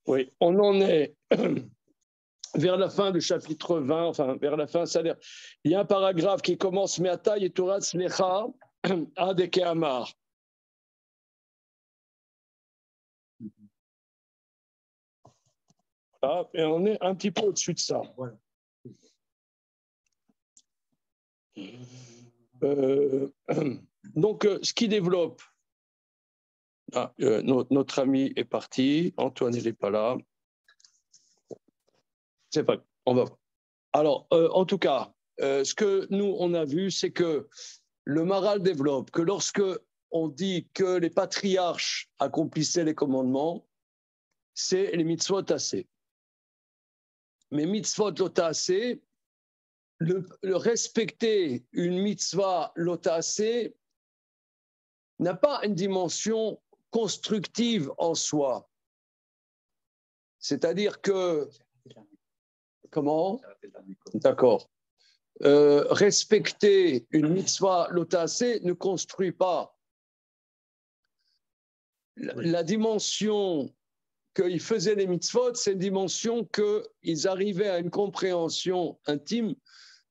Oui, on en est vers la fin du chapitre 20, enfin vers la fin, c'est-à-dire, il y a un paragraphe qui commence Meata Yetorat Snecha Adeke Amar. Ah, et on est un petit peu au-dessus de ça. Voilà. Donc, ce qui développe, notre ami est parti, Antoine il n'est pas là. C'est pas, on va. Alors, en tout cas, ce que nous on a vu, c'est que le Maharal développe que lorsque on dit que les patriarches accomplissaient les commandements, c'est les mitzvot assez. Mais mitzvot lotasé, le respecter une mitzvah lotasé n'a pas une dimension constructive en soi. C'est-à-dire que... Comment ? D'accord. Respecter une mitzvah lotasé ne construit pas. La dimension qu'ils faisaient les mitzvot, c'est une dimension qu'ils arrivaient à une compréhension intime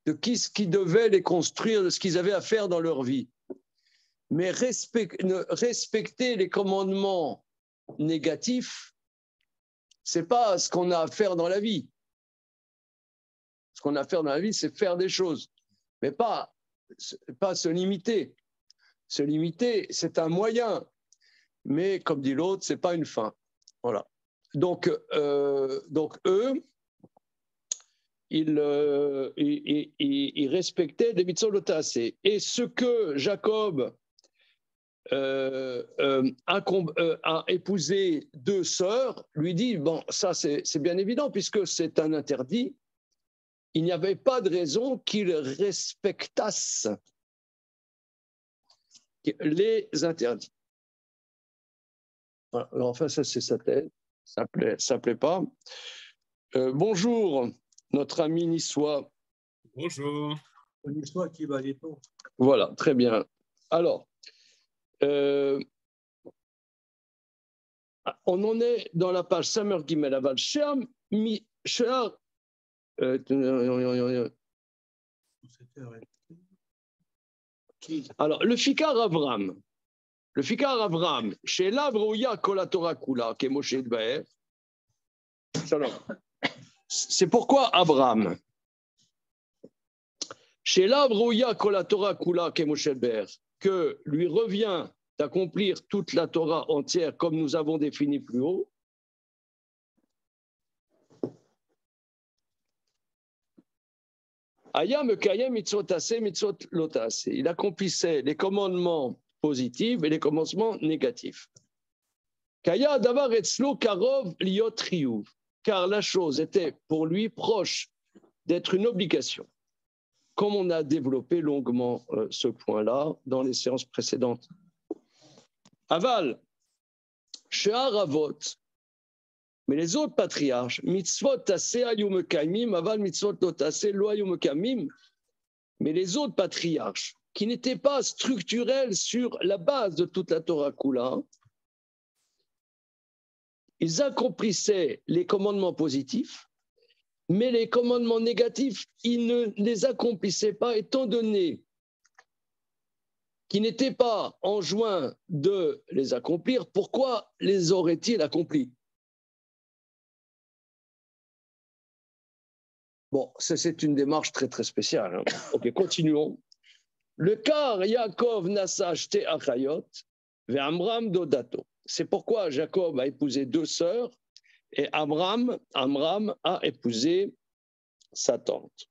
de ce qui devait les construire, de ce qu'ils avaient à faire dans leur vie. Mais respecter les commandements négatifs, ce n'est pas ce qu'on a à faire dans la vie. Ce qu'on a à faire dans la vie, c'est faire des choses, mais pas se limiter. Se limiter, c'est un moyen, mais comme dit l'autre, ce n'est pas une fin. Voilà. Donc eux, ils respectaient les mitzvot lotasé. Et ce que Jacob a épousé deux sœurs, lui dit, bon, ça c'est bien évident, puisque c'est un interdit, il n'y avait pas de raison qu'il respectasse les interdits. Voilà. Alors, enfin, ça c'est sa tête, ça plaît pas. Bonjour, notre ami niçois. Bonjour. Niçois qui va les tons. Voilà, très bien. Alors, on en est dans la page Samer Gimel Aval Sheam Mi Shear. Alors, le Fikar Avram, chez l'Avrouya Kolatora Kula, qui est Moshe Dbaer. C'est pourquoi Abraham, chez l'Avrouya Kolatora Kula, qui est Moshe Dbaer, que lui revient d'accomplir toute la Torah entière comme nous avons défini plus haut. Ayam Kayem Mitzvot Aseh, Mitzvot Lotaseh. Il accomplissait les commandements positifs et les commandements négatifs. Kaya Davar Etzlo Karov Liot Chiyuv. Car la chose était pour lui proche d'être une obligation. Comme on a développé longuement ce point-là dans les séances précédentes. Aval, She'ar Avot, mais les autres patriarches, mitzvot taseh ayu mekayimim, aval mitzvot lo taseh lo ayu mekayimim, mais les autres patriarches, qui n'étaient pas structurels sur la base de toute la Torah Kula, ils accomplissaient les commandements positifs, mais les commandements négatifs, ils ne les accomplissaient pas, étant donné qu'ils n'étaient pas enjoints de les accomplir. Pourquoi les auraient-ils accomplis ? Bon, c'est une démarche très très spéciale. Hein. Ok, continuons. Le car Yaakov nasa shte achayot ve'amram dodato. C'est pourquoi Jacob a épousé deux sœurs et Amram a épousé sa tante.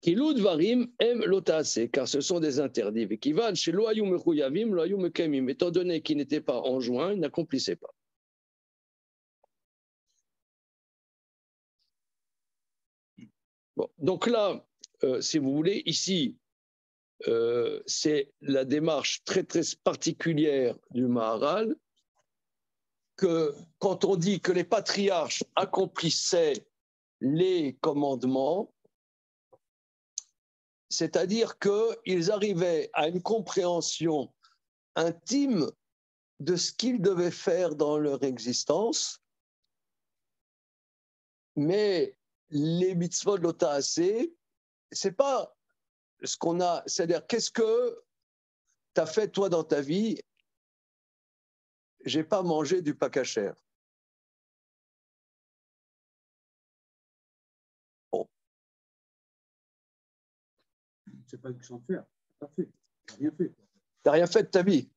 Kilud varim em lotase, car ce sont des interdits. Vekivan chez loayu mechuyavim loayu mekemim. Étant donné qu'ils n'étaient pas enjoints, ils n'accomplissaient pas. Bon, donc là, si vous voulez, ici, c'est la démarche très très particulière du Maharal, que quand on dit que les patriarches accomplissaient les commandements, c'est-à-dire qu'ils arrivaient à une compréhension intime de ce qu'ils devaient faire dans leur existence, mais les mitzvot de l'Otaasé, c'est pas ce qu'on a, c'est-à-dire qu'est-ce que tu as fait toi dans ta vie? J'ai pas mangé du pas cachère. Bon. C'est pas une question de faire. T'as pas fait. T'as rien fait. T'as rien fait de ta vie.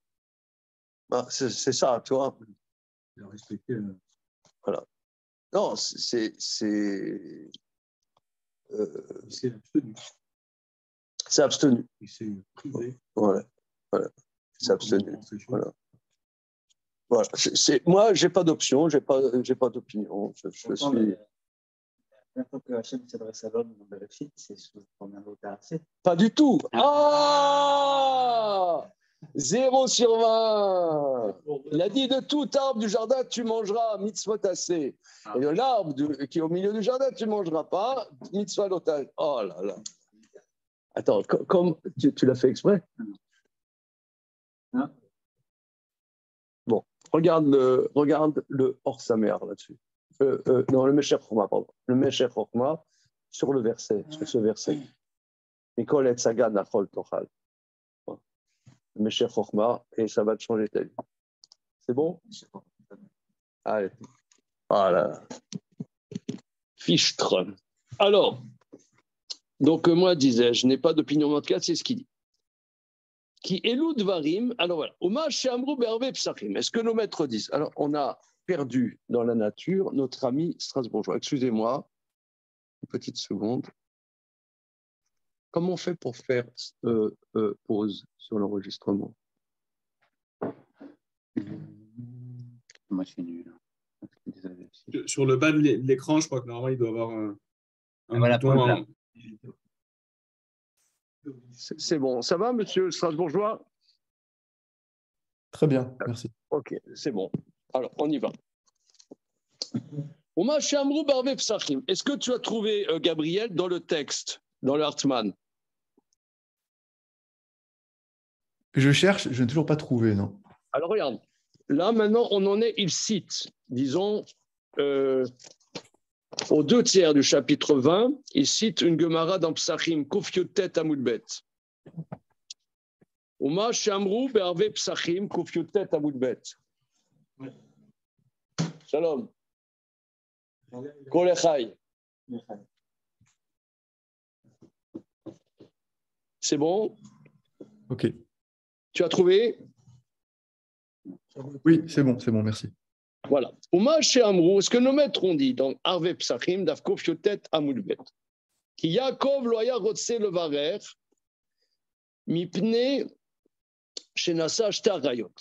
Ah, c'est ça, tu vois. Il a respecté. Voilà. Non, c'est abstenu. C'est abstenu. Il s'est privé. Voilà. C'est abstenu. Voilà. Voilà. Moi, j'ai pas d'option, j'ai pas d'opinion. Je suis. La fois que Hachem s'adresse à l'homme dans Bereshit, c'est sous le premier Otaasé. Pas du tout. Ah 0 sur 20. Il a dit de tout arbre du jardin, tu mangeras mitzvot assez. Et de l'arbre qui est au milieu du jardin, tu ne mangeras pas mitzvot lotal. Oh là là. Attends, comme tu l'as fait exprès? Non. Bon, regarde le hors sa mère là-dessus. Non, le Meshech Chokma, pardon. Le Meshech Chokma sur le verset, sur ce verset. Mikol et Sagan Nachol Tochal. Le Meshech Chokma, et ça va te changer ta vie. C'est bon? Allez. Voilà. Fichtre. Alors, donc moi, disais, je n'ai pas d'opinion en tout cas, c'est ce qu'il dit. Qui éloud varim. Alors voilà. Est-ce que nos maîtres disent? Alors, on a perdu dans la nature notre ami strasbourgeois. Excusez-moi, une petite seconde. Comment on fait pour faire pause sur l'enregistrement? Moi, je suis nul. Sur le bas de l'écran, je crois que normalement, il doit y avoir un voilà, bouton. C'est bon. Ça va, monsieur strasbourgeois? Très bien, merci. Ok, c'est bon. Alors, on y va. Est-ce que tu as trouvé, Gabriel, dans le texte, dans le Hartmann? Je cherche, je n'ai toujours pas trouvé, non. Alors, regarde. Là, maintenant, on en est, il cite, disons, aux 2 tiers du chapitre 20, il cite une Gemara dans Psachim, Kufyotet Amoudbet. Uma Shamru Be'arve Psachim, Kufyotet Amoudbet. Shalom. Kolechai. C'est bon? Ok. Tu as trouvé? Oui, c'est bon, merci. Voilà. Ce que nos maîtres ont dit dans Arve Psachim, Davkov Yotet Amoulbet, qui Yaakov loya rotse le varer, mipne shenasa shtar rayot.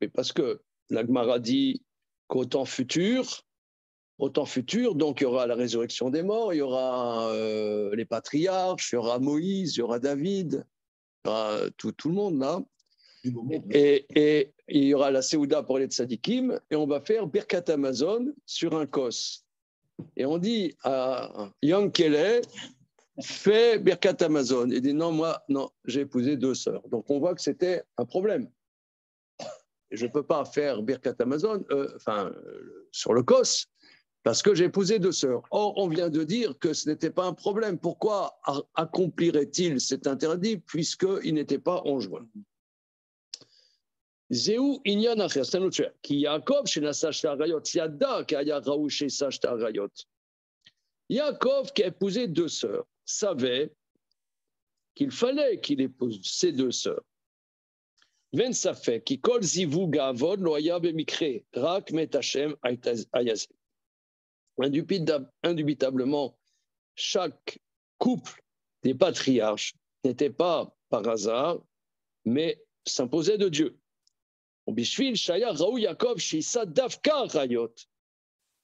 Mais parce que la Gemara dit qu'au temps futur, donc il y aura la résurrection des morts, il y aura les patriarches, il y aura Moïse, il y aura David, il y aura tout le monde là. Et il y aura la Séouda pour les tzadikim, et on va faire Birkat Amazon sur un kos. Et on dit à Yankele, fais Birkat Amazon. Il dit non, j'ai épousé 2 sœurs. Donc on voit que c'était un problème. Et je ne peux pas faire Birkat Amazon sur le kos, parce que j'ai épousé 2 sœurs. Or, on vient de dire que ce n'était pas un problème. Pourquoi accomplirait-il cet interdit, puisqu'il n'était pas enjoint? Zéou inyan acher, c'est un autre chose. Qui Yaakov chez Nasash Tarayot, Yada qui a Raou chez Sash Tarayot. Yaakov qui a épousé 2 sœurs savait qu'il fallait qu'il épouse ses 2 sœurs. Ven Safek qui kol zivu gavod loya bemikre rak met Hashem ayazé. Indubitablement, chaque couple des patriarches n'était pas par hasard, mais s'imposait de Dieu.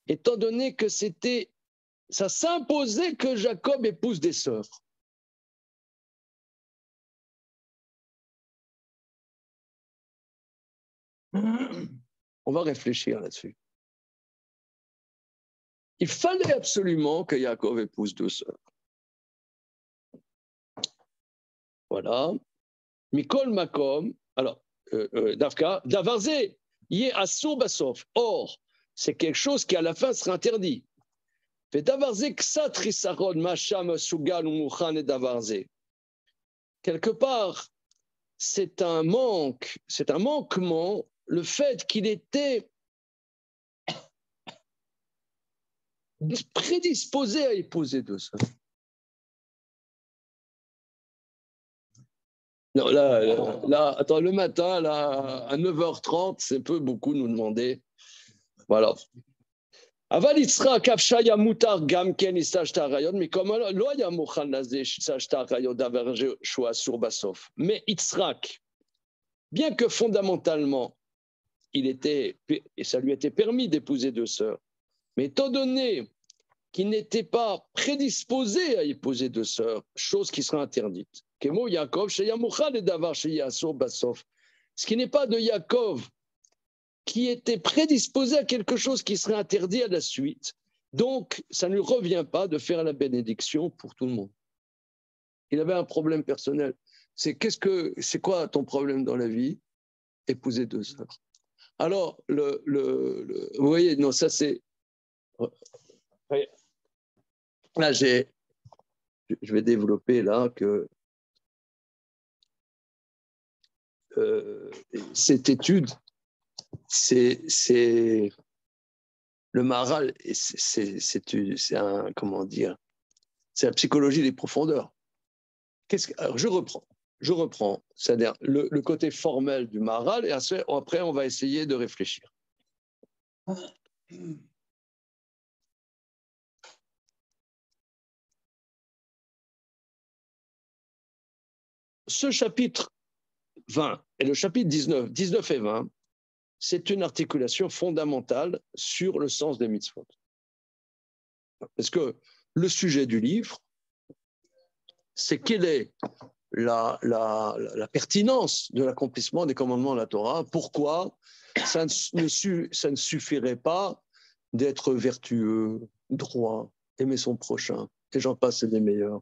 Étant donné que ça s'imposait que Jacob épouse des sœurs. On va réfléchir là-dessus. Il fallait absolument que Jacob épouse 2 sœurs. Voilà. Mikol Makom, alors, Davka, Davarzé, Yé assour basof. Or, c'est quelque chose qui à la fin sera interdit. Quelque part, c'est un manquement, le fait qu'il était prédisposé à épouser deux sœurs. Non, là, attends, le matin, là, à 9h30, c'est peu beaucoup nous demander. Voilà. Aval Yitzhak Afshaya Mutar Gamken Isash Tarayot, mais comme lo ya mukhan laze Isash Tarayot d'averger Shua sur Basof. Mais Yitzhak, bien que fondamentalement, il était, et ça lui était permis d'épouser deux sœurs, mais étant donné qu'il n'était pas prédisposé à épouser deux sœurs, chose qui sera interdite. Kemo Yaakov Shaya Mukhan et Davar Shaya sur Basof. Ce qui n'est pas de Yaakov qui était prédisposé à quelque chose qui serait interdit à la suite. Donc, ça ne lui revient pas de faire la bénédiction pour tout le monde. Il avait un problème personnel. C'est quoi ton problème dans la vie? Épouser deux sœurs. Alors, vous voyez, non, ça c'est... Là, je vais développer là que cette étude, c'est le Maharal, c'est un, comment dire, c'est la psychologie des profondeurs. Alors je reprends, c'est-à-dire le côté formel du Maharal, et après on va essayer de réfléchir. Ce chapitre 20 et le chapitre 19 et 20, c'est une articulation fondamentale sur le sens des mitzvot. Parce que le sujet du livre, c'est quelle est la pertinence de l'accomplissement des commandements de la Torah. Pourquoi ça ne suffirait pas d'être vertueux, droit, aimer son prochain, et j'en passe, c'est des meilleurs.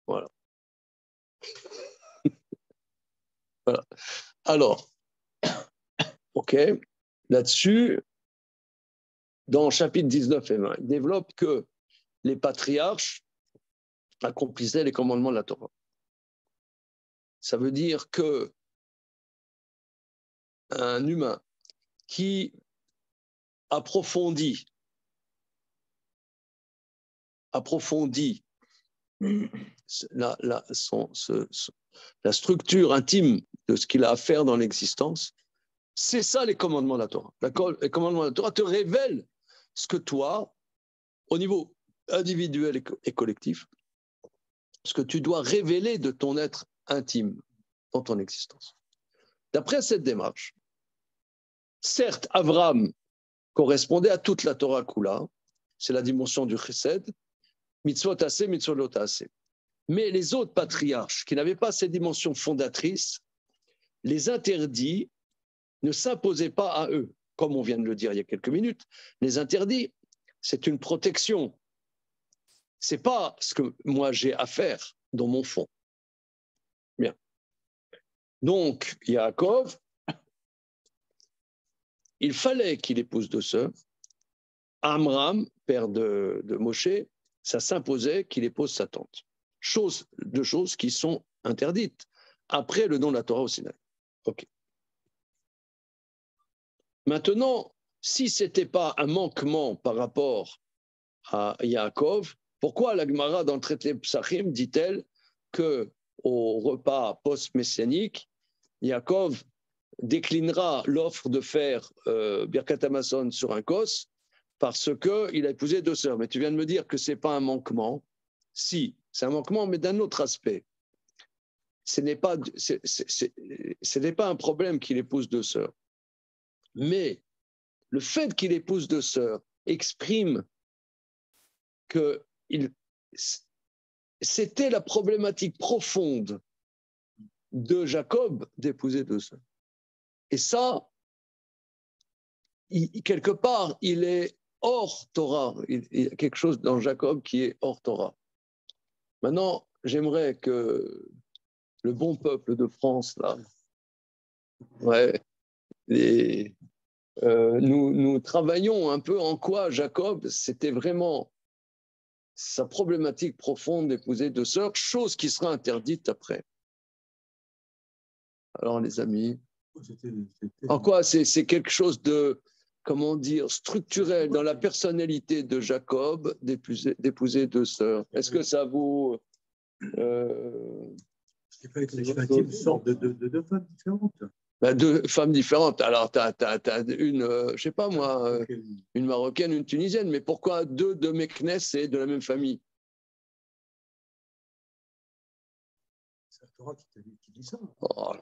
Voilà. Voilà. Alors, ok, là-dessus, dans le chapitre 19 et 20, il développe que les patriarches accomplissaient les commandements de la Torah. Ça veut dire que un humain qui approfondit la structure intime de ce qu'il a à faire dans l'existence, c'est ça les commandements de la Torah. Les commandements de la Torah te révèlent ce que toi, au niveau individuel et collectif, ce que tu dois révéler de ton être intime dans ton existence. D'après cette démarche, certes, Abraham correspondait à toute la Torah Kula, c'est la dimension du chesed, mitzvot aseh, mitzvot lot aseh. Mais les autres patriarches qui n'avaient pas ces dimensions fondatrices, les interdits ne s'imposaient pas à eux. Comme on vient de le dire il y a quelques minutes, les interdits, c'est une protection. Ce n'est pas ce que moi j'ai à faire dans mon fond. Bien. Donc, Yaakov, il fallait qu'il épouse deux sœurs. Amram, père de Moshe, ça s'imposait qu'il épouse sa tante. Deux choses qui sont interdites après le don de la Torah au Sinaï. Ok. Maintenant, si ce n'était pas un manquement par rapport à Yaakov, pourquoi la Gemara dans le traité Psachim dit-elle qu'au repas post-messianique, Yaakov déclinera l'offre de faire Birkat Hamazon sur un kos parce qu'il a épousé deux sœurs. Mais tu viens de me dire que ce n'est pas un manquement. Si, c'est un manquement, mais d'un autre aspect. Ce n'est pas un problème qu'il épouse deux sœurs. Mais le fait qu'il épouse deux sœurs exprime que c'était la problématique profonde de Jacob d'épouser deux sœurs. Et ça, quelque part, il est hors Torah. Il y a quelque chose dans Jacob qui est hors Torah. Maintenant, j'aimerais que le bon peuple de France, là, ouais, les nous travaillons un peu en quoi Jacob, c'était vraiment sa problématique profonde d'épouser deux sœurs, chose qui sera interdite après. Alors les amis, en quoi c'est quelque chose de, comment dire, structurel dans la personnalité de Jacob d'épouser deux sœurs. Est-ce que ça vous... C'est pas législatif, une sorte de deux femmes différentes. Ben, deux femmes différentes. Alors, tu as, une, je sais pas moi, une Marocaine, une Tunisienne, mais pourquoi deux de Meknès et de la même famille? C'est la Torah qui dit ça. Oh,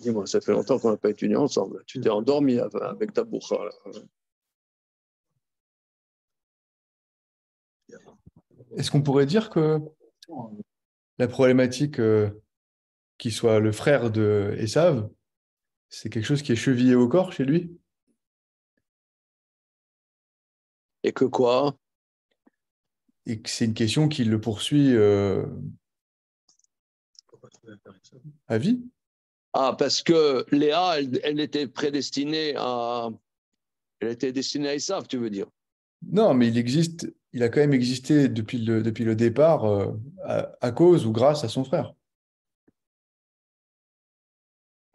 dis-moi, ça fait longtemps qu'on n'a pas étudié ensemble. Tu t'es endormi avec ta bourra. Est-ce qu'on pourrait dire que la problématique qu'il soit le frère de Esav, c'est quelque chose qui est chevillé au corps chez lui? Et que quoi? Et que c'est une question qui le poursuit à vie? Ah, parce que Léa, elle était prédestinée à... Elle était destinée à Esav, tu veux dire? Non, mais il a quand même existé depuis le départ à cause ou grâce à son frère.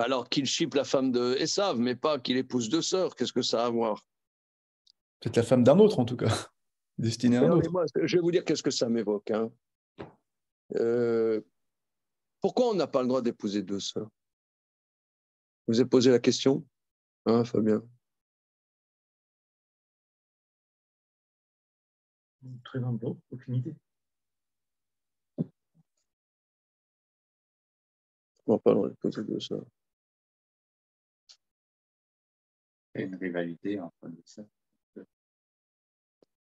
Alors qu'il chipe la femme de Esav, mais pas qu'il épouse deux sœurs. Qu'est-ce que ça a à voir? Peut-être la femme d'un autre, en tout cas, destinée à un autre. Moi, je vais vous dire qu'est-ce que ça m'évoque. Hein. Pourquoi on n'a pas le droit d'épouser deux sœurs? Vous avez posé la question, hein, Fabien? Très bonne, aucune idée. On n'a pas le droit d'épouser deux sœurs. Il y a une rivalité entre les sœurs.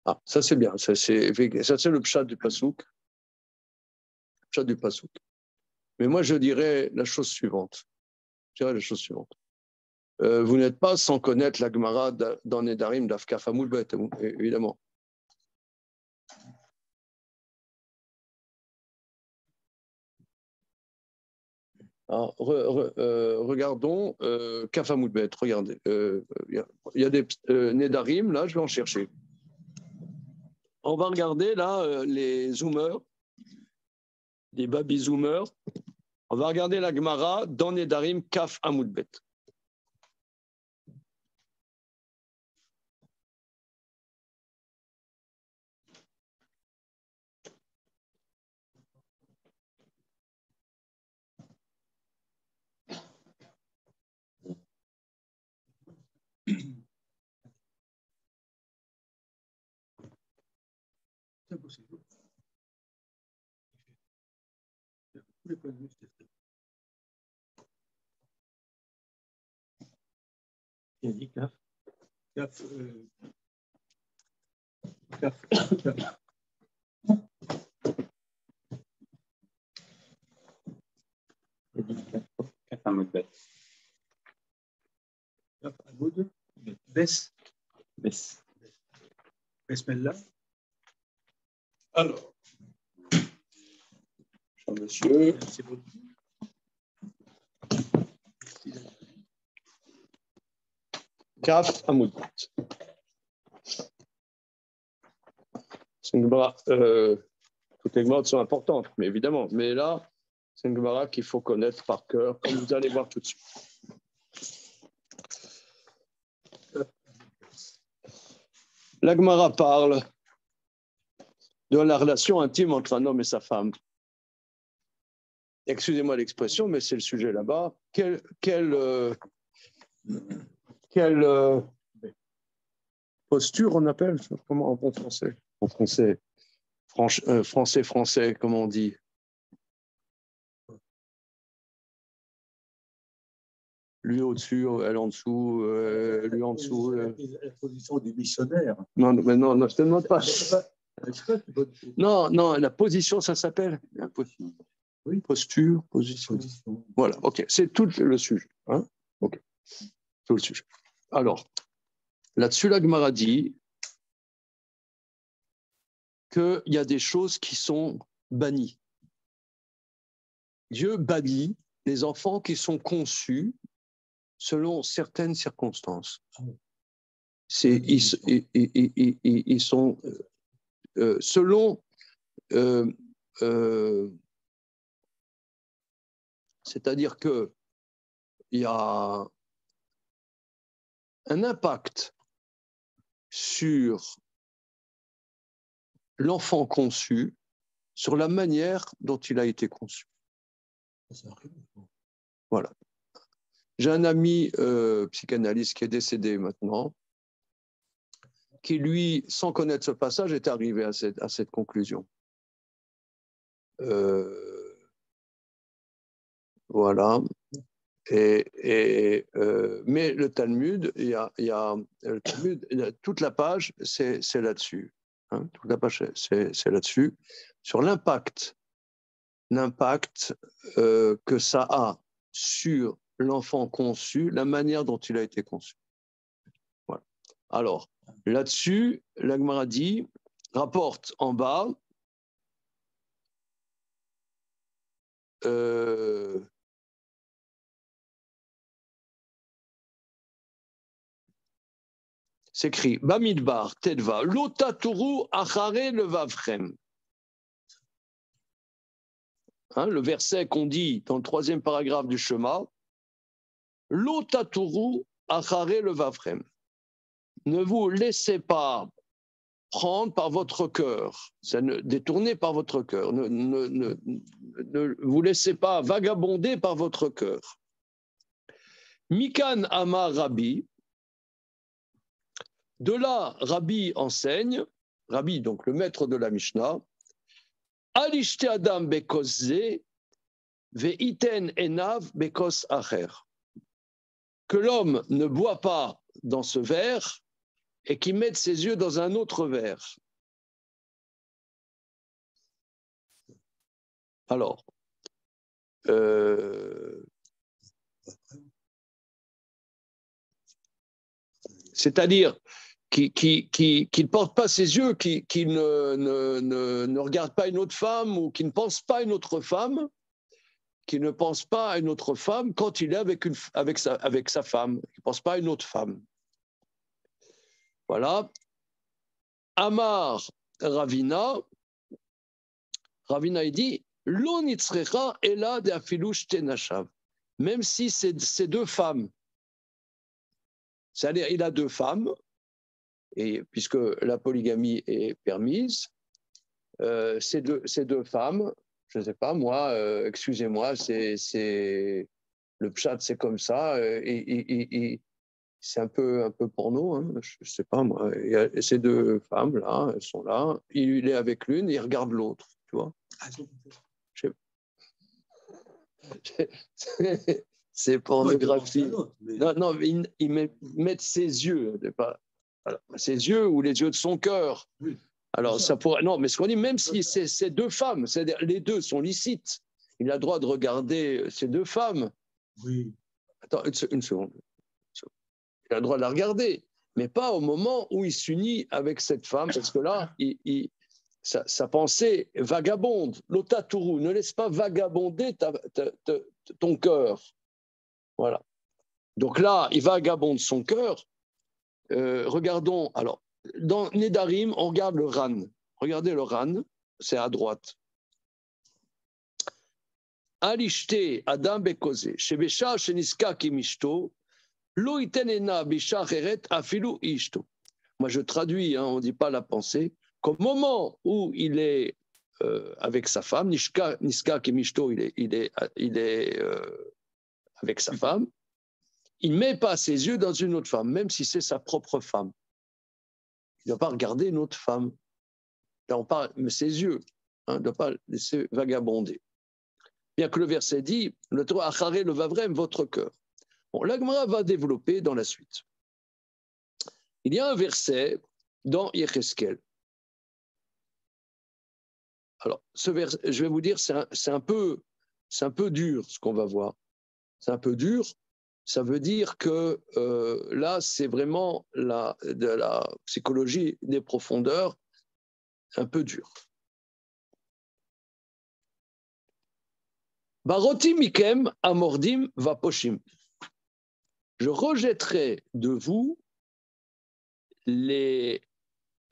Ah, ça c'est bien. Ça c'est le pshat du pasouk. Pshat du pasouk. Mais moi, je dirais la chose suivante. Vous n'êtes pas sans connaître la Gemara dans Nedarim d'Afkaf Amoulbet, évidemment. Alors, regardons Kaf Amoulbet, regardez. Il y a des Nedarim, là, je vais en chercher. On va regarder là les zoomers, les baby zoomers. On va regarder la Gemara dans Nedarim Kaf Amoulbet. C'est possible. Il a dit CAF. CAF. CAF. Il a dit CAF Hamoud Bet. CAF Hamoud Bess. Bess. Besmella. Alors, cher monsieur, C'est bon. Kaf Amoudbet. C'est une Gemara, toutes les Gemaras sont importantes, mais évidemment. Mais là, c'est une Gemara qu'il faut connaître par cœur, comme vous allez voir tout de suite. La Gemara parle de la relation intime entre un homme et sa femme. Excusez-moi l'expression, mais c'est le sujet là-bas. Quelle posture on appelle? Comment en bon français? En français, français, comment on dit? Lui au-dessus, elle en dessous, lui en dessous. La position du missionnaire. Non, mais non, je ne te demande pas. Non, la position, ça s'appelle oui. Posture, position. Voilà, ok, c'est tout le sujet. Hein, ok, tout le sujet. Alors, là-dessus, la Gemara dit qu'il y a des choses qui sont bannies. Dieu bannit les enfants qui sont conçus selon certaines circonstances. Ils sont selon, c'est-à-dire qu'il y a un impact sur l'enfant conçu, sur la manière dont il a été conçu. Voilà. J'ai un ami psychanalyste qui est décédé maintenant, qui lui, sans connaître ce passage, est arrivé à cette conclusion. Voilà. Mais le Talmud, le Talmud, toute la page, c'est là-dessus. Hein, toute la page, c'est là-dessus, sur l'impact que ça a sur l'enfant conçu, la manière dont il a été conçu. Voilà. Alors, là-dessus, la Gemara dit, rapporte en bas, c'est écrit Bamidbar, Tedva, Lotaturu Achare Levavchem. Le verset qu'on dit dans le 3e paragraphe du Shema, Lotaturu Achare Levavchem. Ne vous laissez pas prendre par votre cœur, détourner par votre cœur, ne vous laissez pas vagabonder par votre cœur. Mikan Amar Rabbi. De là, Rabbi enseigne, Rabbi, donc le maître de la Mishnah, Alishte Adam bekos ze, ve'iten enav bekos acher. Que l'homme ne boit pas dans ce verre et qu'il mette ses yeux dans un autre verre. Alors, c'est-à-dire qui ne porte pas ses yeux, qui ne regarde pas une autre femme ou qui ne pense pas à une autre femme, qui ne pense pas à une autre femme quand il est avec sa femme, qui ne pense pas à une autre femme. Voilà. Amar Ravina, il dit Lo nitzrecha ela de afilu shte nashav. Même si c'est deux femmes, c'est-à-dire il a deux femmes, et puisque la polygamie est permise, ces deux femmes, je ne sais pas, moi, excusez-moi, le pshat, c'est comme ça, et c'est un peu porno, hein, je ne sais pas, moi. Il y a ces deux femmes, là, elles sont là, il est avec l'une, il regarde l'autre, tu vois. C'est pornographie. Non, ils mettent ses yeux, pas, alors, ses yeux ou les yeux de son cœur. Oui. Alors, ça pourrait. Non, mais ce qu'on dit, même si c'est deux femmes, c'est-à-dire les deux sont licites, il a le droit de regarder ces deux femmes. Oui. Attends, une seconde. Il a le droit de la regarder, mais pas au moment où il s'unit avec cette femme, parce que là, sa pensée vagabonde. L'otaturu, ne laisse pas vagabonder ton cœur. Voilà. Donc là, il vagabonde son cœur. Regardons, alors, dans Nedarim, on regarde le Ran. Regardez le Ran, c'est à droite. Alishte Adam Bekose, Shebesha Sheniska Kimishto, Lo itenena Bisha Heret Afilu Ishto. Moi, je traduis, on ne dit pas la pensée, qu'au moment où il est avec sa femme, Niska Kimishto, il est avec sa femme, il ne met pas ses yeux dans une autre femme, même si c'est sa propre femme. Il ne doit pas regarder une autre femme. Là, on parle de ses yeux. Il ne doit pas laisser vagabonder. Bien que le verset dit, le Torah acharé le vavrem, votre cœur. Bon, la Gemara va développer dans la suite. Il y a un verset dans Yecheskel. Alors, ce verset, je vais vous dire, c'est un peu dur ce qu'on va voir. C'est un peu dur. Ça veut dire que là, c'est vraiment de la psychologie des profondeurs, un peu dur. Baroti mikem amordim vaposhim. je rejetterai de vous les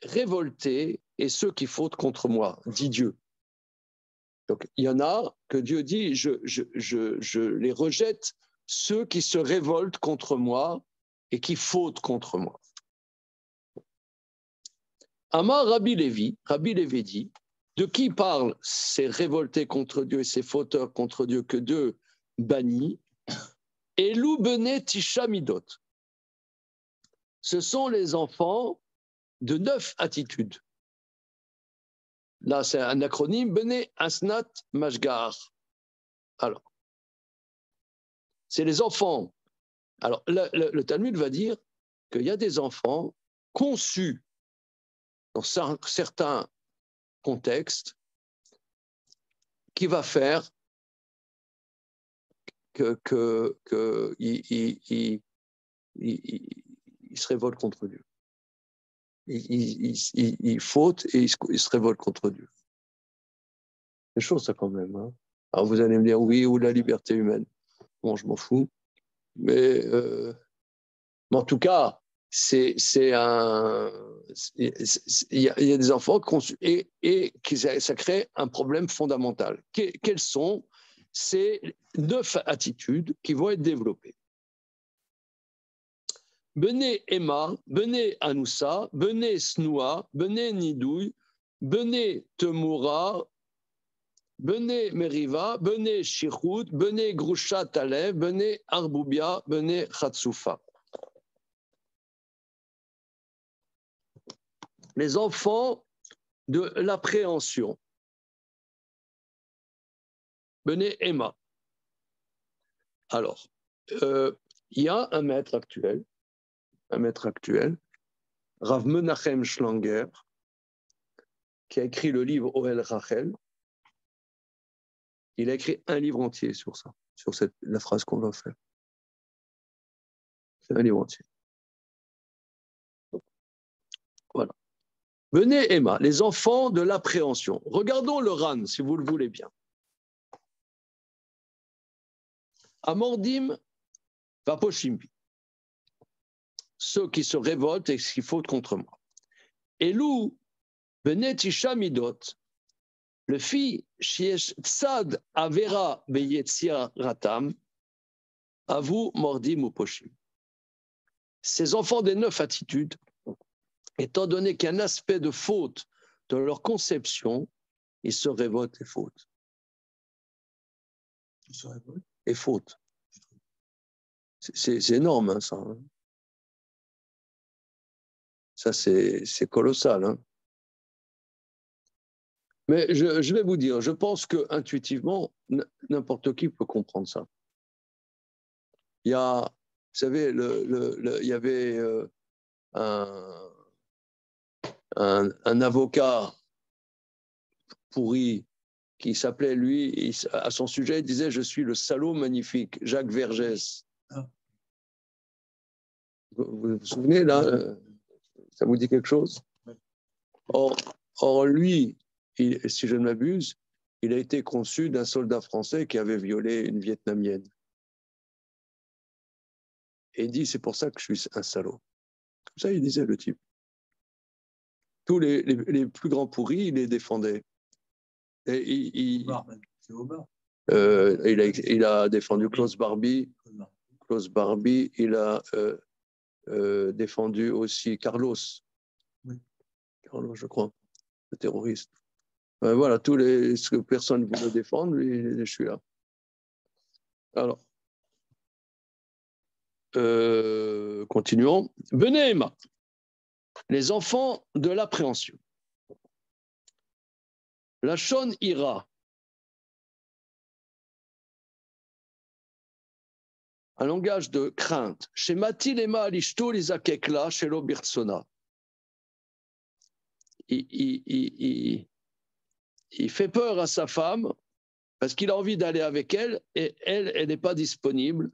révoltés et ceux qui fautent contre moi, dit Dieu. Donc, il y en a que Dieu dit, je les rejette, ceux qui se révoltent contre moi et qui fautent contre moi. Amar Rabbi Lévi dit, de qui parlent ces révoltés contre Dieu et ces fauteurs contre Dieu que Dieu bannit? Elou Bené Tisha Midot. Ce sont les enfants de 9 attitudes. Là, c'est un acronyme, Bené Asnat Mashgar. Alors, c'est les enfants. Alors, le Talmud va dire qu'il y a des enfants conçus dans certains contextes qui va faire qu'ils se révoltent contre Dieu. Ils fautent et ils se révoltent contre Dieu. C'est chaud ça quand même. Hein. Alors vous allez me dire oui, ou la liberté humaine. Bon, je m'en fous. Mais en tout cas, il y a des enfants et ça crée un problème fondamental. Quelles sont ces 9 attitudes qui vont être développées? Bené Emma, Bené Anoussa, Bené Snoua, Bené Nidouille, Bené Temoura, Bené Meriva, Bené Shirout, Bené Grusha Talev, Bené Arboubia, Bené Khatsoufa. Les enfants de l'appréhension. Bené Emma. Alors, il y a un maître actuel, Rav Menachem Schlanger, qui a écrit le livre Ohel Rachel. Il a écrit un livre entier sur ça, sur la phrase qu'on va faire. C'est un livre entier. Voilà. Venez, Emma, les enfants de l'appréhension. Regardons le RAN, si vous le voulez bien. Amordim Vaposhimbi. Ceux qui se révoltent et qui fautent contre moi. Elou Benet Isha Midot. Le fils Shiesh Tzad Avera Beyetzia Ratam, Avu Mordim Uposhim. Ces enfants des 9 attitudes, étant donné qu'il y a un aspect de faute dans leur conception, ils se révoltent et fautent. Ils se révoltent et fautent. C'est énorme, hein, ça. Hein. Ça, c'est colossal. Hein. Mais je vais vous dire, je pense qu'intuitivement, n'importe qui peut comprendre ça. Il y a, vous savez, il y avait un avocat pourri qui s'appelait, lui, à son sujet, il disait « Je suis le salaud magnifique », Jacques Vergès. Ah. Vous vous souvenez, là, ça vous dit quelque chose? Or lui, si je ne m'abuse, il a été conçu d'un soldat français qui avait violé une Vietnamienne. Et il dit, c'est pour ça que je suis un salaud. Comme ça, il disait, le type. Tous les plus grands pourris, il les défendait. Et c'est Omar. Il a défendu Klaus Barbie. Klaus Barbie, il a défendu aussi Carlos. Oui. Carlos, je crois, le terroriste. Voilà, ce que personne ne veut défendre, lui, je suis là. Alors, continuons. Venez, Emma. Les enfants de l'appréhension. La Shon ira. Un langage de crainte. Chez Matil Emma Alishto Lizakekla, chez l'Obirtsona. Il fait peur à sa femme parce qu'il a envie d'aller avec elle et elle n'est pas disponible.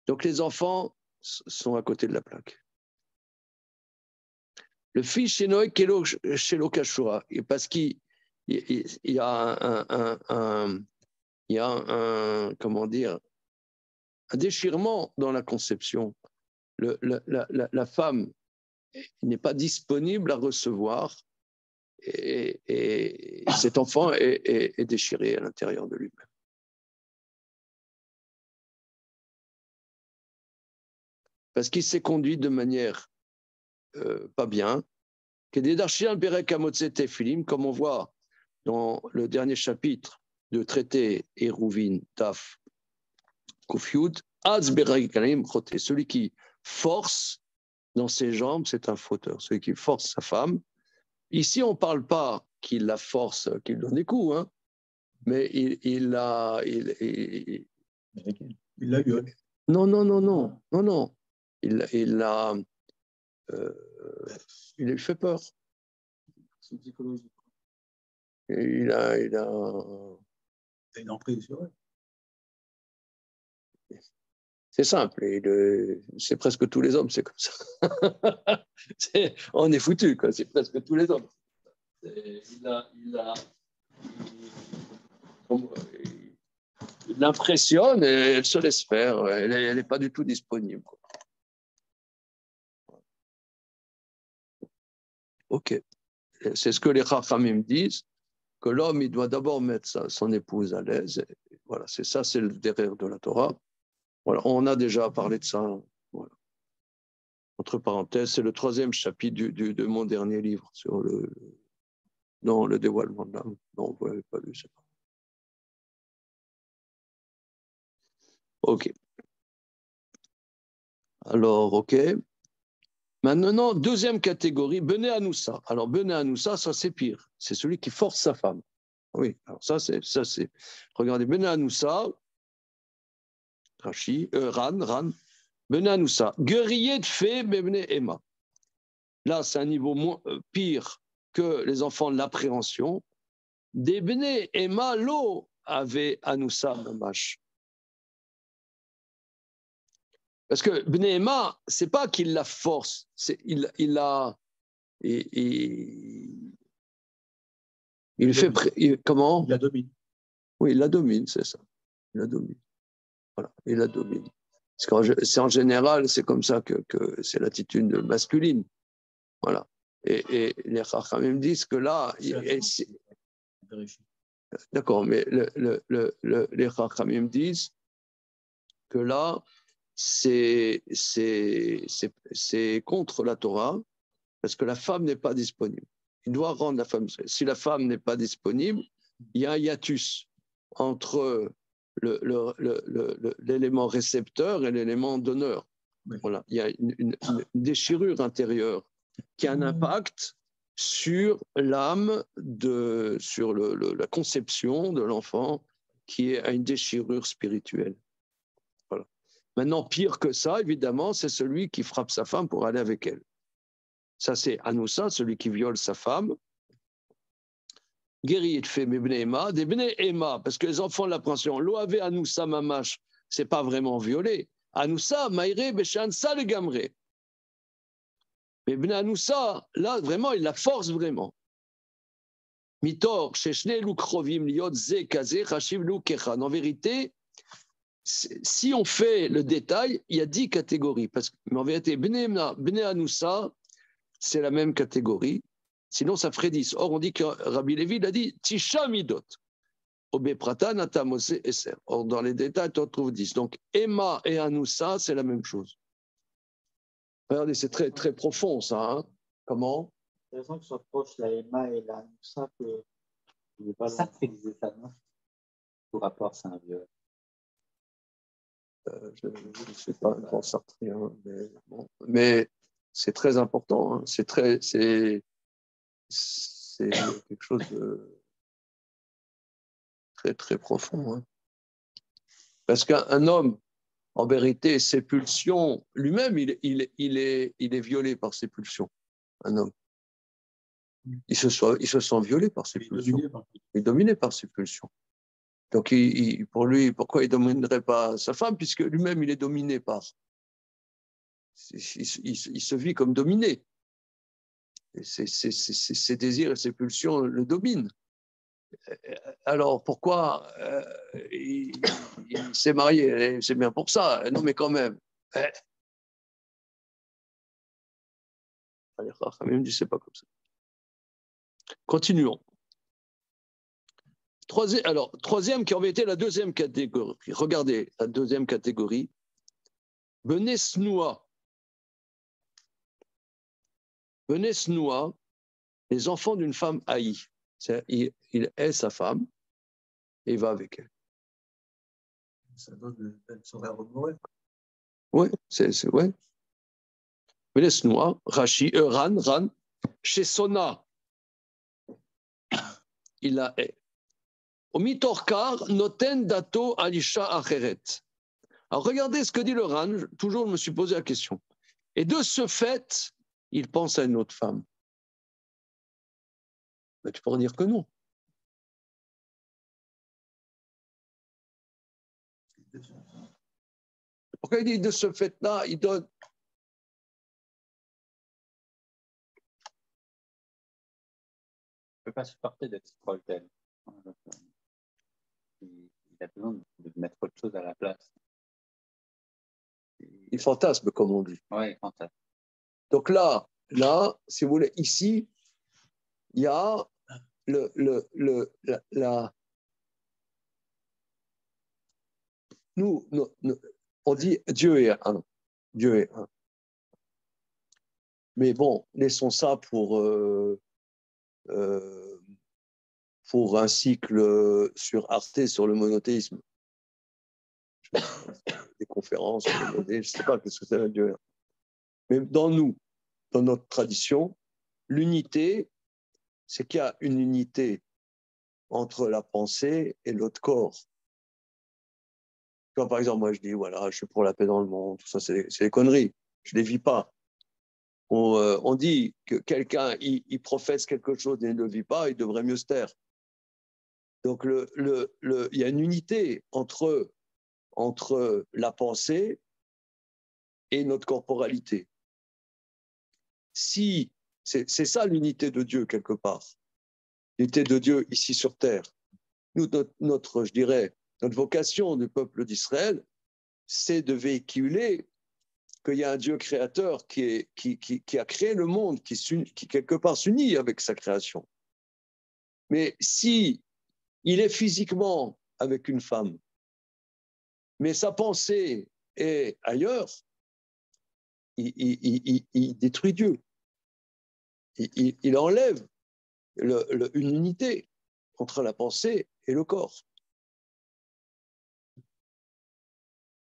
Donc les enfants sont à côté de la plaque. Le fils chez Noé chez l'Okashura, parce qu'il y a un comment dire, un déchirement dans la conception. La femme n'est pas disponible à recevoir et cet enfant est déchiré à l'intérieur de lui-même. Parce qu'il s'est conduit de manière pas bien, comme on voit dans le dernier chapitre de traité Eruvin Taf Kufyud, celui qui force dans ses jambes, c'est un fauteur. Celui qui force sa femme. Ici, on ne parle pas qu'il la force, qu'il donne des coups, hein, mais il la gueule. Non. Il lui fait peur. C'est psychologique. Il a C'est une emprise sur elle. C'est simple, c'est presque tous les hommes, c'est comme ça. On est foutu, quoi. C'est presque tous les hommes. Il l'impressionne et elle se laisse faire. Elle n'est pas du tout disponible, quoi. Ok. C'est ce que les Chachamim disent, que l'homme, il doit d'abord mettre son épouse à l'aise. Voilà, c'est le derrière de la Torah. Voilà, on a déjà parlé de ça. Voilà. Entre parenthèses, c'est le 3e chapitre de mon dernier livre sur le dévoilement de l'âme. Non, vous ne l'avez pas lu, c'est pas. Ok. Alors, ok. Maintenant, 2e catégorie, Bené Anoussa. Alors, Bené Anoussa, ça c'est pire. C'est celui qui force sa femme. Oui, alors ça c'est. Regardez, Bené Anoussa, Ran, Bené Anoussa, guerrier de fée, Bené Emma. Là, c'est un niveau pire que les enfants de l'appréhension. Des Bené Emma, l'eau avait Anoussa Mamash. Parce que Bené Emma, c'est pas qu'il la force, il fait comment? Il la domine. Oui, il la domine, c'est ça. Il la domine. Voilà, il la domine. C'est en général, c'est comme ça que c'est l'attitude masculine. Voilà. Et les Chachamim disent que là, d'accord, mais les Chachamim disent que là, c'est contre la Torah, parce que la femme n'est pas disponible. Il doit rendre la femme. Si la femme n'est pas disponible, il y a un hiatus entre l'élément récepteur et l'élément donneur. Oui. Voilà. Il y a une déchirure intérieure qui a un impact sur l'âme, sur la conception de l'enfant, qui est une déchirure spirituelle. Voilà. Maintenant, pire que ça, évidemment, c'est celui qui frappe sa femme pour aller avec elle. Ça, c'est Anoussa, celui qui viole sa femme. Guerrier de fait, mais Bnei Emma, des Bnei Emma, parce que les enfants de l'appréhension, l'Oave Anoussa Mamash, c'est pas vraiment violé. Anoussa, Maïre, Beshansa, le Gamré. Mais Bnei Anoussa, là, vraiment, il la force vraiment. Mitor, Sheshne, Lukrovim, Liot, Ze, Kaze, Chashiv, Lukechan. En vérité, si on fait le détail, il y a 10 catégories. Mais en vérité, Bnei Anoussa, c'est la même catégorie. Sinon, ça ferait 10. Or, on dit que Rabbi Lévi il a dit Tisha Midot. Obeprata, Natamose, Eser. Or, dans les détails, on trouve 10. Donc, Emma et Anoussa, c'est la même chose. Regardez, c'est très, très profond, ça. Hein. Comment? C'est intéressant que ce soit proche, la Emma et la Anoussa, que il n'est pas sacralisé ça, non? Pour rapport, c'est un vieux. Je ne sais pas grand sartrien, mais c'est très important. Hein. C'est quelque chose de très, très profond. Hein. Parce qu'un homme, en vérité, ses pulsions, lui-même, il est violé par ses pulsions. Un homme. Il se sent violé par ses pulsions. Il est dominé par ses pulsions. Donc, pour lui, pourquoi il ne dominerait pas sa femme, puisque lui-même, il est dominé par. Il se vit comme dominé. Et ses désirs et ses pulsions le dominent. Alors pourquoi il s'est marié? C'est bien pour ça. Non, mais quand même. Même dit c'est pas comme ça. Continuons. Troisième qui avait été la deuxième catégorie. Regardez la deuxième catégorie. Bené Snoua. Bené Snoua, les enfants d'une femme haïe. Il hait sa femme et il va avec elle. Ça donne son verbe moral. Oui, ouais. Bené Snoua, Ran, chez Sona, il la hait. Omitorkar noten dato alisha acheret. Alors regardez ce que dit le Ran, toujours je me suis posé la question. Et de ce fait, il pense à une autre femme. Mais tu pourrais dire que non. Pourquoi il dit de ce fait-là, il donne. Je ne peux pas supporter d'être proche d'elle. Il a besoin de mettre autre chose à la place. Il fantasme, comme on dit. Oui, il fantasme. Donc là, si vous voulez, ici, il y a nous, on dit Dieu est un. Dieu est un. Mais bon, laissons ça pour un cycle sur Arte sur le monothéisme. Des conférences sur le monothéisme, je ne sais pas ce que c'est Dieu. Mais dans notre tradition, l'unité, c'est qu'il y a une unité entre la pensée et l'autre corps. Quand, par exemple, moi je dis, voilà, je suis pour la paix dans le monde, tout ça, c'est des conneries. Je ne les vis pas. On dit que quelqu'un, il professe quelque chose et il ne le vit pas, il devrait mieux se taire. Donc, il y a une unité entre la pensée et notre corporalité. Si, c'est ça l'unité de Dieu, quelque part. L'unité de Dieu ici sur terre. Nous, notre vocation du peuple d'Israël, c'est de véhiculer qu'il y a un Dieu créateur qui a créé le monde, qui quelque part s'unit avec sa création. Mais si il est physiquement avec une femme, mais sa pensée est ailleurs, il détruit Dieu. Il enlève une unité entre la pensée et le corps.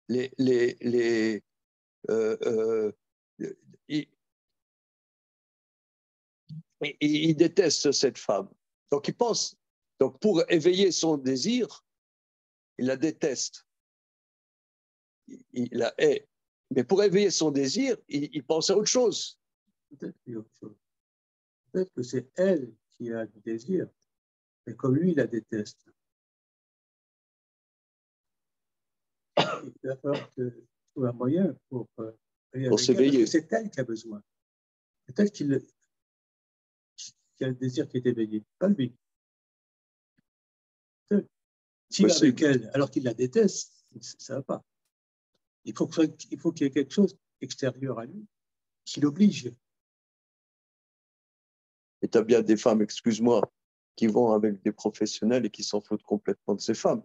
Il déteste cette femme. Donc il pense, donc pour éveiller son désir, il la déteste. Il la hait. Mais pour éveiller son désir, il pense à autre chose. Peut-être qu'il y a autre chose. Peut-être que c'est elle qui a du désir, mais comme lui, il la déteste. Il va falloir trouver un moyen pour s'éveiller. C'est elle qui a besoin. C'est elle qui a le désir qui est éveillé, pas lui. S'il est avec elle alors qu'il la déteste, ça ne va pas. Il faut qu'il y ait quelque chose extérieur à lui qui l'oblige. Et tu as bien des femmes, excuse-moi, qui vont avec des professionnels et qui s'en foutent complètement de ces femmes.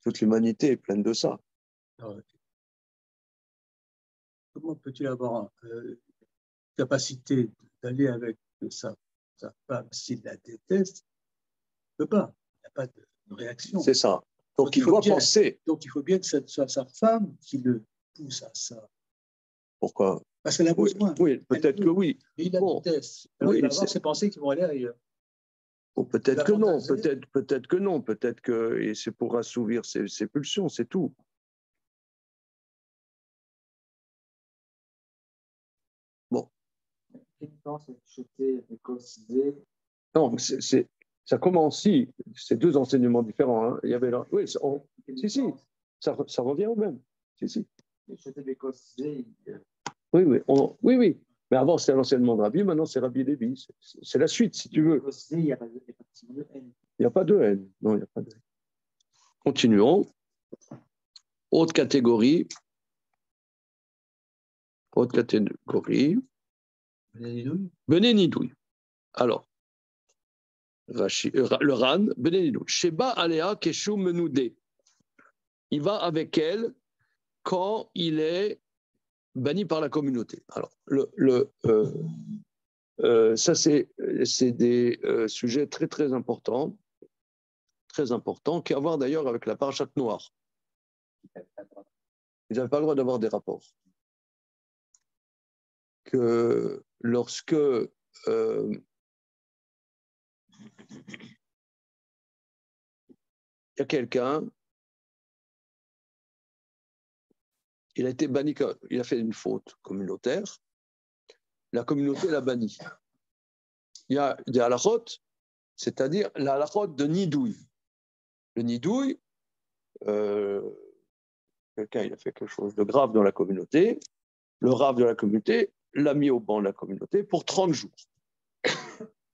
Toute l'humanité est pleine de ça. Alors, comment peux-tu avoir capacité d'aller avec sa femme s'il la déteste? Il ne peut pas. Il n'y a pas de réaction. C'est ça. Donc il doit penser. Donc il faut bien que ce soit sa femme qui le pousse à ça. Pourquoi? Parce qu'elle a besoin. Oui, peut-être que oui. Mais il la déteste. Alors il va avoir ses pensées qui vont aller ailleurs. Bon, peut-être que non, peut-être que non, peut-être que c'est pour assouvir ses pulsions, c'est tout. Bon. Non, ça commence si, c'est deux enseignements différents. Hein. Il y avait là, oui, ça revient au même. Si. Oui. Mais avant, c'était l'enseignement de Rabbi, maintenant, c'est Rabbi Lévi. C'est la suite, si tu veux. Il n'y a pas de haine. Il n'y a pas de haine. Non, il n'y a pas de haine. Continuons. Autre catégorie. Autre catégorie. Bené Nidoui. Alors, le Ran, Bené Nidoui. Sheba Alea Keshu Menoudé. Il va avec elle quand il est banni par la communauté. Alors, ça, c'est des sujets très, très importants, qui ont à voir d'ailleurs avec la parachate noire. Ils n'avaient pas le droit d'avoir des rapports. Que lorsque il y a quelqu'un, il a été banni, il a fait une faute communautaire, la communauté l'a banni. Il y a des halachot, c'est-à-dire la halachot de Nidoui. Le Nidoui, quelqu'un il a fait quelque chose de grave dans la communauté, le rave de la communauté l'a mis au banc de la communauté pour 30 jours.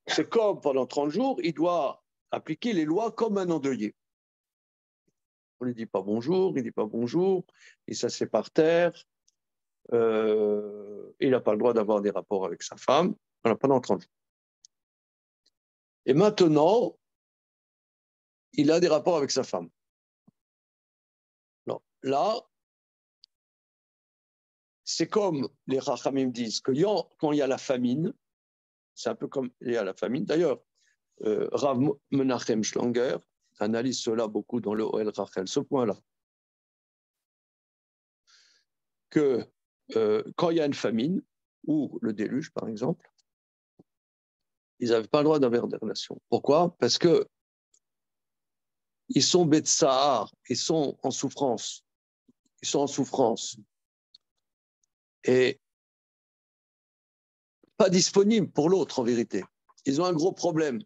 C'est comme pendant 30 jours, il doit appliquer les lois comme un endeuillé. On ne lui dit pas bonjour, il ne dit pas bonjour, il s'assied par terre, il n'a pas le droit d'avoir des rapports avec sa femme pendant 30 jours. Et maintenant, il a des rapports avec sa femme. Non. Là, c'est comme les Rachamim disent que quand il y a la famine, c'est un peu comme il y a la famine. D'ailleurs, Rav Menachem Schlanger analyse cela beaucoup dans le Ohel Rachel, ce point-là. Que quand il y a une famine, ou le déluge par exemple, ils n'avaient pas le droit d'avoir des relations. Pourquoi? Parce que ils sont Betsahar, ils sont en souffrance. Ils sont en souffrance. Et pas disponibles pour l'autre en vérité. Ils ont un gros problème.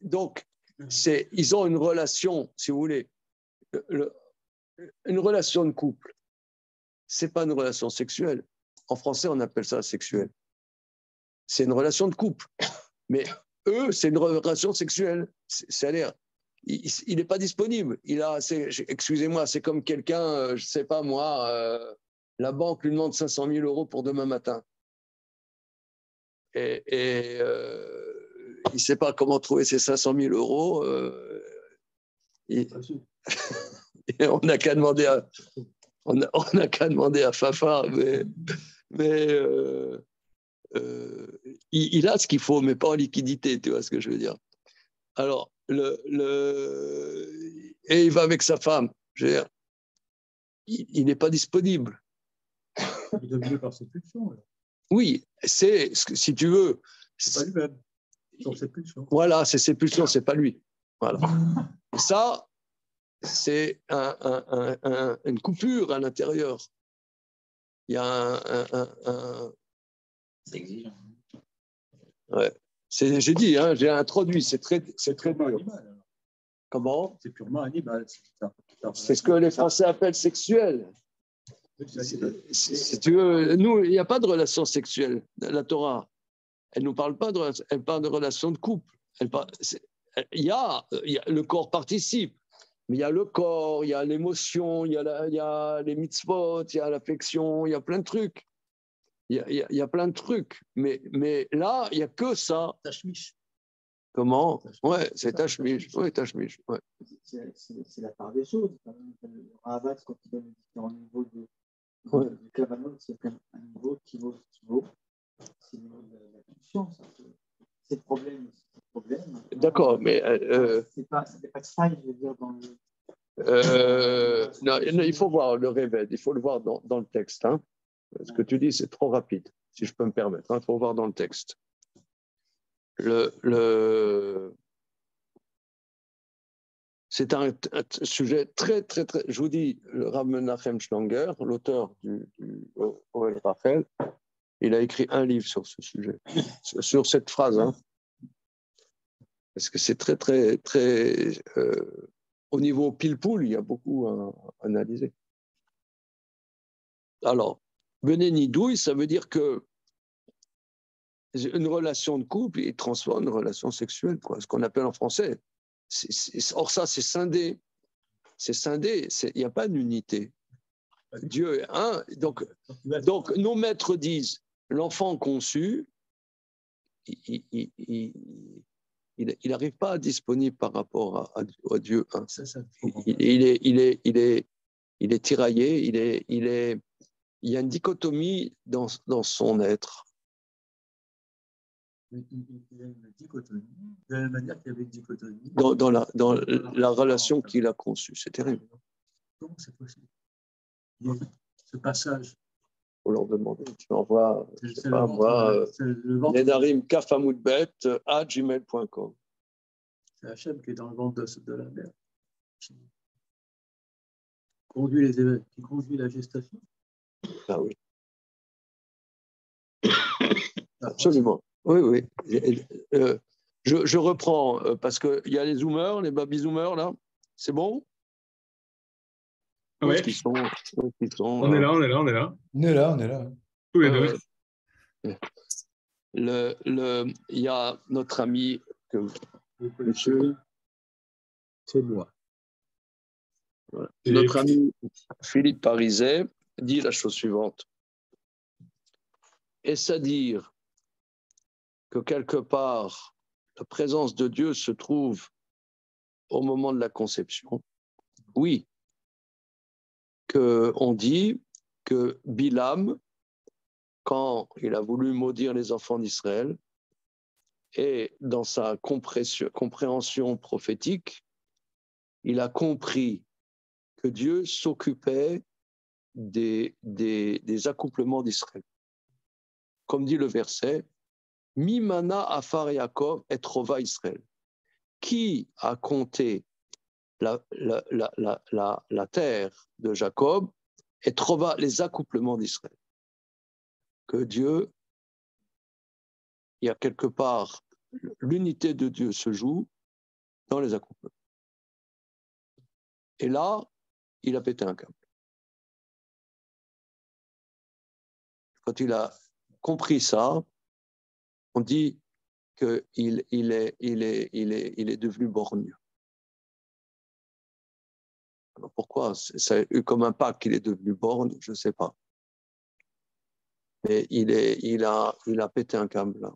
Donc, ils ont une relation, si vous voulez, une relation de couple. Ce n'est pas une relation sexuelle. En français, on appelle ça sexuelle. C'est une relation de couple. Mais eux, c'est une relation sexuelle. C'est-à-dire, il n'est pas disponible. Excusez-moi, c'est comme quelqu'un, je ne sais pas moi, la banque lui demande 500 000 € pour demain matin. Et il ne sait pas comment trouver ces 500 000 €. Et on n'a qu'à demander à Fafard, mais il a ce qu'il faut, mais pas en liquidité, tu vois ce que je veux dire. Alors, et il va avec sa femme. Je veux dire, il n'est pas disponible. Il est dominé par ses pulsions. Alors. Oui, si tu veux. C'est pas lui-même. Donc, ses pulsions. Voilà, c'est ses pulsions, c'est pas lui. Voilà. Et ça, c'est une coupure à l'intérieur. Il y a C'est exigeant. Ouais. J'ai dit, hein, j'ai introduit, c'est très dur. Animal, Comment? C'est purement animal. C'est ce que les Français appellent sexuel. Si tu veux, nous, il n'y a pas de relation sexuelle. La Torah, elle ne nous parle pas elle parle de relation de couple. Le corps participe, mais il y a le corps, il y a l'émotion, il y a les mitzvot, il y a l'affection, il y a plein de trucs. Il y a plein de trucs. Mais là, il n'y a que ça. Tachmish. Comment? Ouais, c'est Tachmish. Oui, Tachmish. Ouais. C'est la part des choses. Le Ravat, quand il donne différents niveaux de Kavanot, c'est un niveau qui vaut. C'est le niveau de la conscience. C'est le problème. D'accord, mais. C'est pas de faille, je veux dire, dans non, il faut voir le réveil, il faut le voir dans le texte. Hein. Ce que tu dis, c'est trop rapide, si je peux me permettre. Il faut voir dans le texte. C'est un sujet très, très, très. Je vous dis, le Rav Menachem Schlanger, l'auteur du Ohel Rachel, il a écrit un livre sur ce sujet, sur cette phrase. Hein. Parce que c'est très, très, très. Au niveau pile-poule, il y a beaucoup à analyser. Alors, Benenidouille, ça veut dire que une relation de couple, il transforme en une relation sexuelle, quoi, ce qu'on appelle en français. Or, ça, c'est scindé. C'est scindé, il n'y a pas d'unité. Dieu est un. Donc, nos maîtres disent, l'enfant conçu, il n'arrive pas à disponible par rapport à Dieu. Hein. Il est tiraillé, il y a une dichotomie dans son être. Il y a une dichotomie, de la même manière qu'il y avait une dichotomie. Dans la relation qu'il a conçue. C'est terrible. Comment c'est possible? Il y a ce passage. Il faut leur demander. Tu m'envoies, je ne sais pas, moi, nedarim@gmail.com. C'est Hachem qui est dans le ventre de la mère. Qui conduit la gestation. Ah oui. Absolument. Oui. Je reprends parce qu'il y a les zoomers, les baby-zoomers, là. C'est bon? Ouais. Où est-ce qu'ils sont? On est là. On est là. Tous les deux. Ouais. Il y a notre ami, monsieur, c'est moi. Voilà. Notre ami Philippe Pariset dit la chose suivante. Est-ce à dire que quelque part, la présence de Dieu se trouve au moment de la conception? Oui. On dit que Bilam, quand il a voulu maudire les enfants d'Israël, et dans sa compréhension prophétique, il a compris que Dieu s'occupait des accouplements d'Israël. Comme dit le verset, Mimana afar Yaakov et trova Israël. Qui a compté la terre de Jacob et trova les accouplements d'Israël? Que Dieu, il y a quelque part, l'unité de Dieu se joue dans les accouplements. Et là, il a pété un câble. Quand il a compris ça, on dit qu'il est devenu borgne. Alors pourquoi ça a eu comme impact qu'il est devenu borgne, je ne sais pas. Mais il a pété un câble là.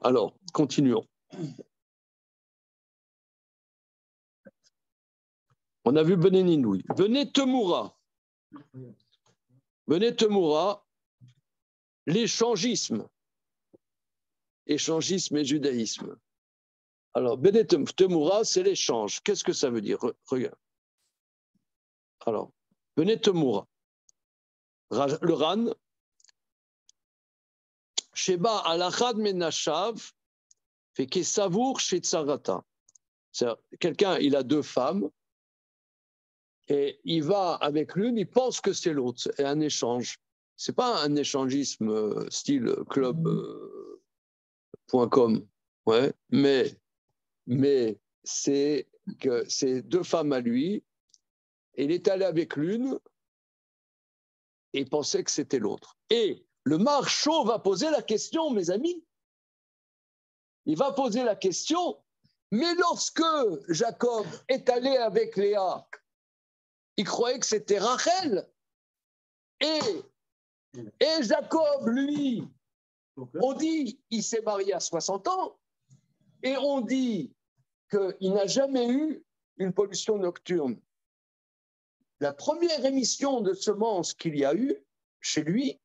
Alors, continuons. On a vu Beneninoui. Venez Temoura, l'échangisme. Échangisme et judaïsme. Alors, Venez Temoura, c'est l'échange. Qu'est-ce que ça veut dire? Regarde. Alors, Venez Temoura. Le Ran. Sheba alachad menashav fait qu'il savoure chez Tsarata. Quelqu'un, il a deux femmes. Et il va avec l'une, il pense que c'est l'autre. C'est un échange. Ce n'est pas un échangisme style club.com. Ouais, mais c'est que c'est deux femmes à lui. Et il est allé avec l'une et il pensait que c'était l'autre. Et le marchand va poser la question, mes amis. Il va poser la question, mais lorsque Jacob est allé avec Léa, il croyait que c'était Rachel. Et Jacob, lui, on dit qu'il s'est marié à 60 ans. Et on dit qu'il n'a jamais eu une pollution nocturne. La première émission de semences qu'il y a eu chez lui,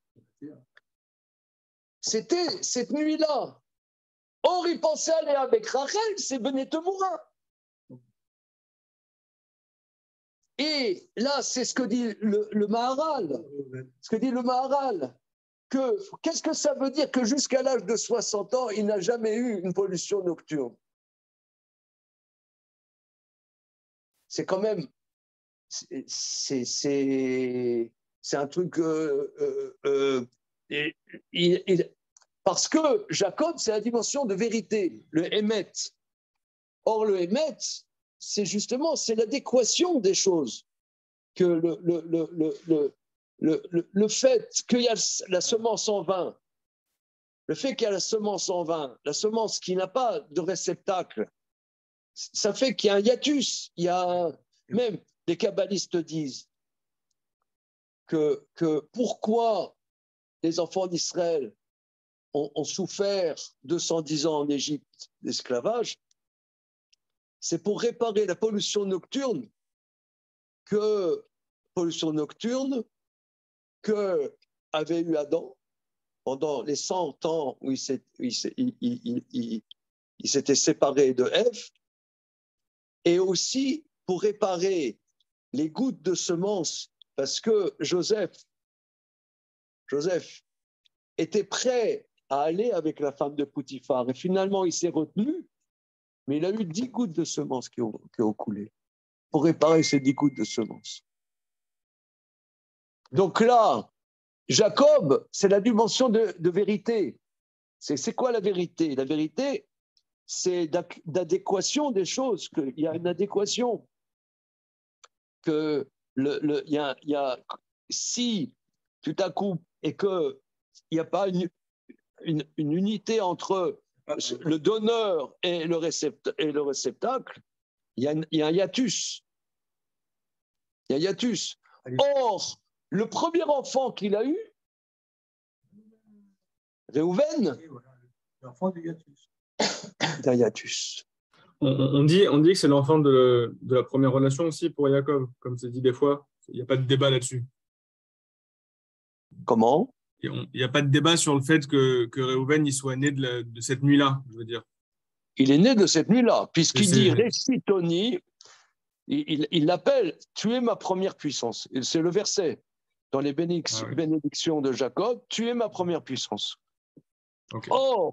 c'était cette nuit-là. Or, il pensait aller avec Rachel, c'est Benet Temoura. Et là, c'est ce que dit le Maharal. Ce que dit le Maharal. Qu'est-ce que ça veut dire que jusqu'à l'âge de 60 ans, il n'a jamais eu une pollution nocturne? C'est quand même... C'est un truc... parce que Jacob, c'est la dimension de vérité, le Hémet. Or, le Hémet, c'est justement c'est l'adéquation des choses que le fait qu'il y a la semence en vin, le fait qu'il y a la semence en vin, la semence qui n'a pas de réceptacle, ça fait qu'il y a un hiatus. Il y a même les kabbalistes disent que pourquoi les enfants d'Israël ont souffert 210 ans en Égypte d'esclavage, c'est pour réparer la pollution nocturne que avait eu Adam pendant les 100 ans où il s'était séparé de Ève, et aussi pour réparer les gouttes de semences, parce que Joseph était prêt à aller avec la femme de Poutifar, et finalement il s'est retenu, mais il a eu 10 gouttes de semences qui ont coulé pour réparer ces 10 gouttes de semences. Donc là, Jacob, c'est la dimension de vérité. C'est quoi la vérité? La vérité, c'est d'adéquation des choses, qu'il y a une adéquation. Si tout à coup, et qu'il n'y a pas une unité entre le donneur et le réceptacle, il y a un hiatus. Il y a un hiatus. Or, le premier enfant qu'il a eu, Réhouven, l'enfant du hiatus. d'un hiatus. On dit que c'est l'enfant de la première relation aussi pour Jacob, comme c'est dit des fois. Il n'y a pas de débat là-dessus. Comment? Il n'y a pas de débat sur le fait que Réhouven il soit né de cette nuit-là, je veux dire. Il est né de cette nuit-là, puisqu'il dit Récitoni, il l'appelle « Tu es ma première puissance ». C'est le verset dans les bénédictions de Jacob, « Tu es ma première puissance ». Okay. Or,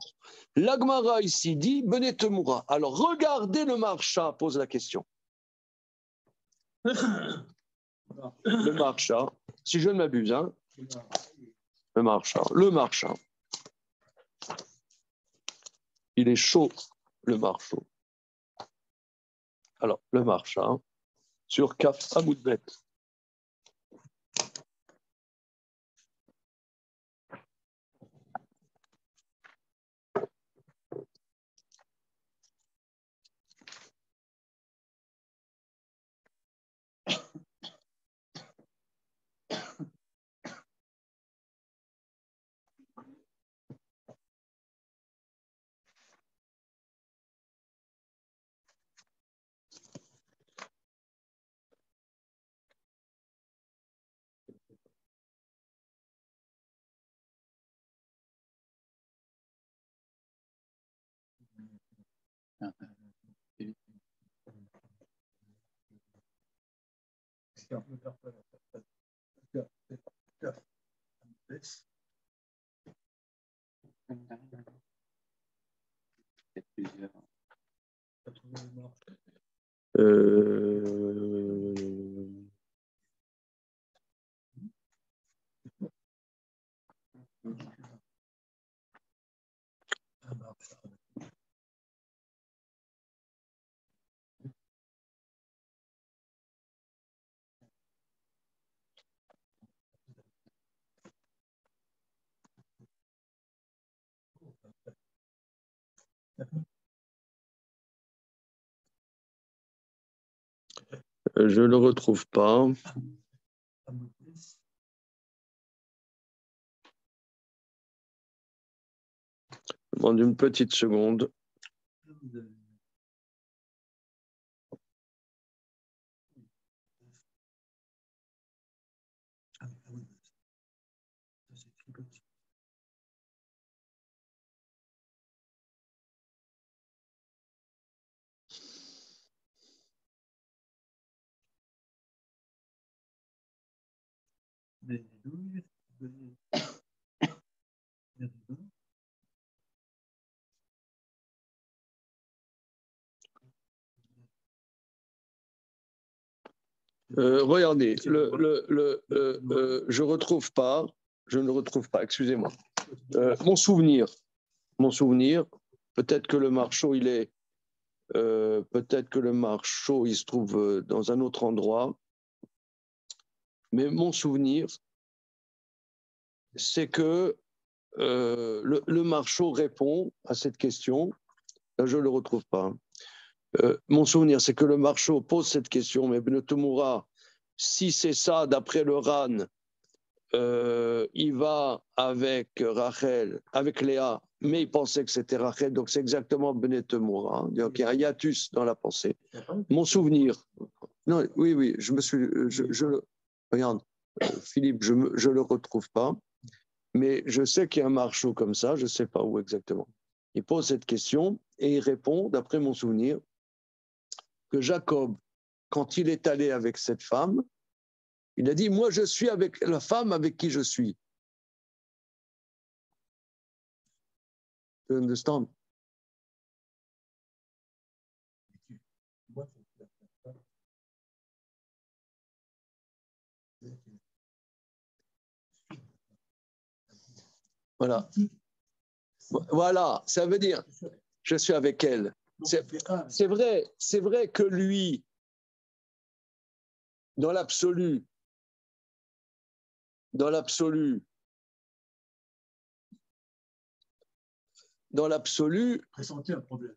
l'Agmara ici dit Benetemura. Alors, regardez le Maharsha pose la question. Le Maharsha, si je ne m'abuse, hein, le Maharsha. Il est chaud, le Maharsha. Alors, le Maharsha, sur Kaf Amoudbet. Je ne le retrouve pas. Je demande une petite seconde. Regardez, je ne retrouve pas, excusez-moi. Mon souvenir, peut-être que le Maharsha, il est peut-être que le marchot, il se trouve dans un autre endroit. Mais mon souvenir, c'est que le marchot répond à cette question. Là, je ne le retrouve pas. Mon souvenir, c'est que le marchot pose cette question, mais Ibn Tumura, si c'est ça, d'après le RAN, il va avec Rachel, avec Léa, mais il pensait que c'était Rachel, donc c'est exactement Ibn Tumura. Donc il y a un hiatus dans la pensée. Mon souvenir, non, oui, je me suis, regarde, Philippe, je ne le retrouve pas, mais je sais qu'il y a un marchot comme ça, je ne sais pas où exactement. Il pose cette question et il répond, d'après mon souvenir, que Jacob, quand il est allé avec cette femme, il a dit, moi je suis avec la femme avec qui je suis. You understand? Voilà. Voilà, ça veut dire, je suis avec elle. C'est vrai que lui, dans l'absolu, Présentait un problème.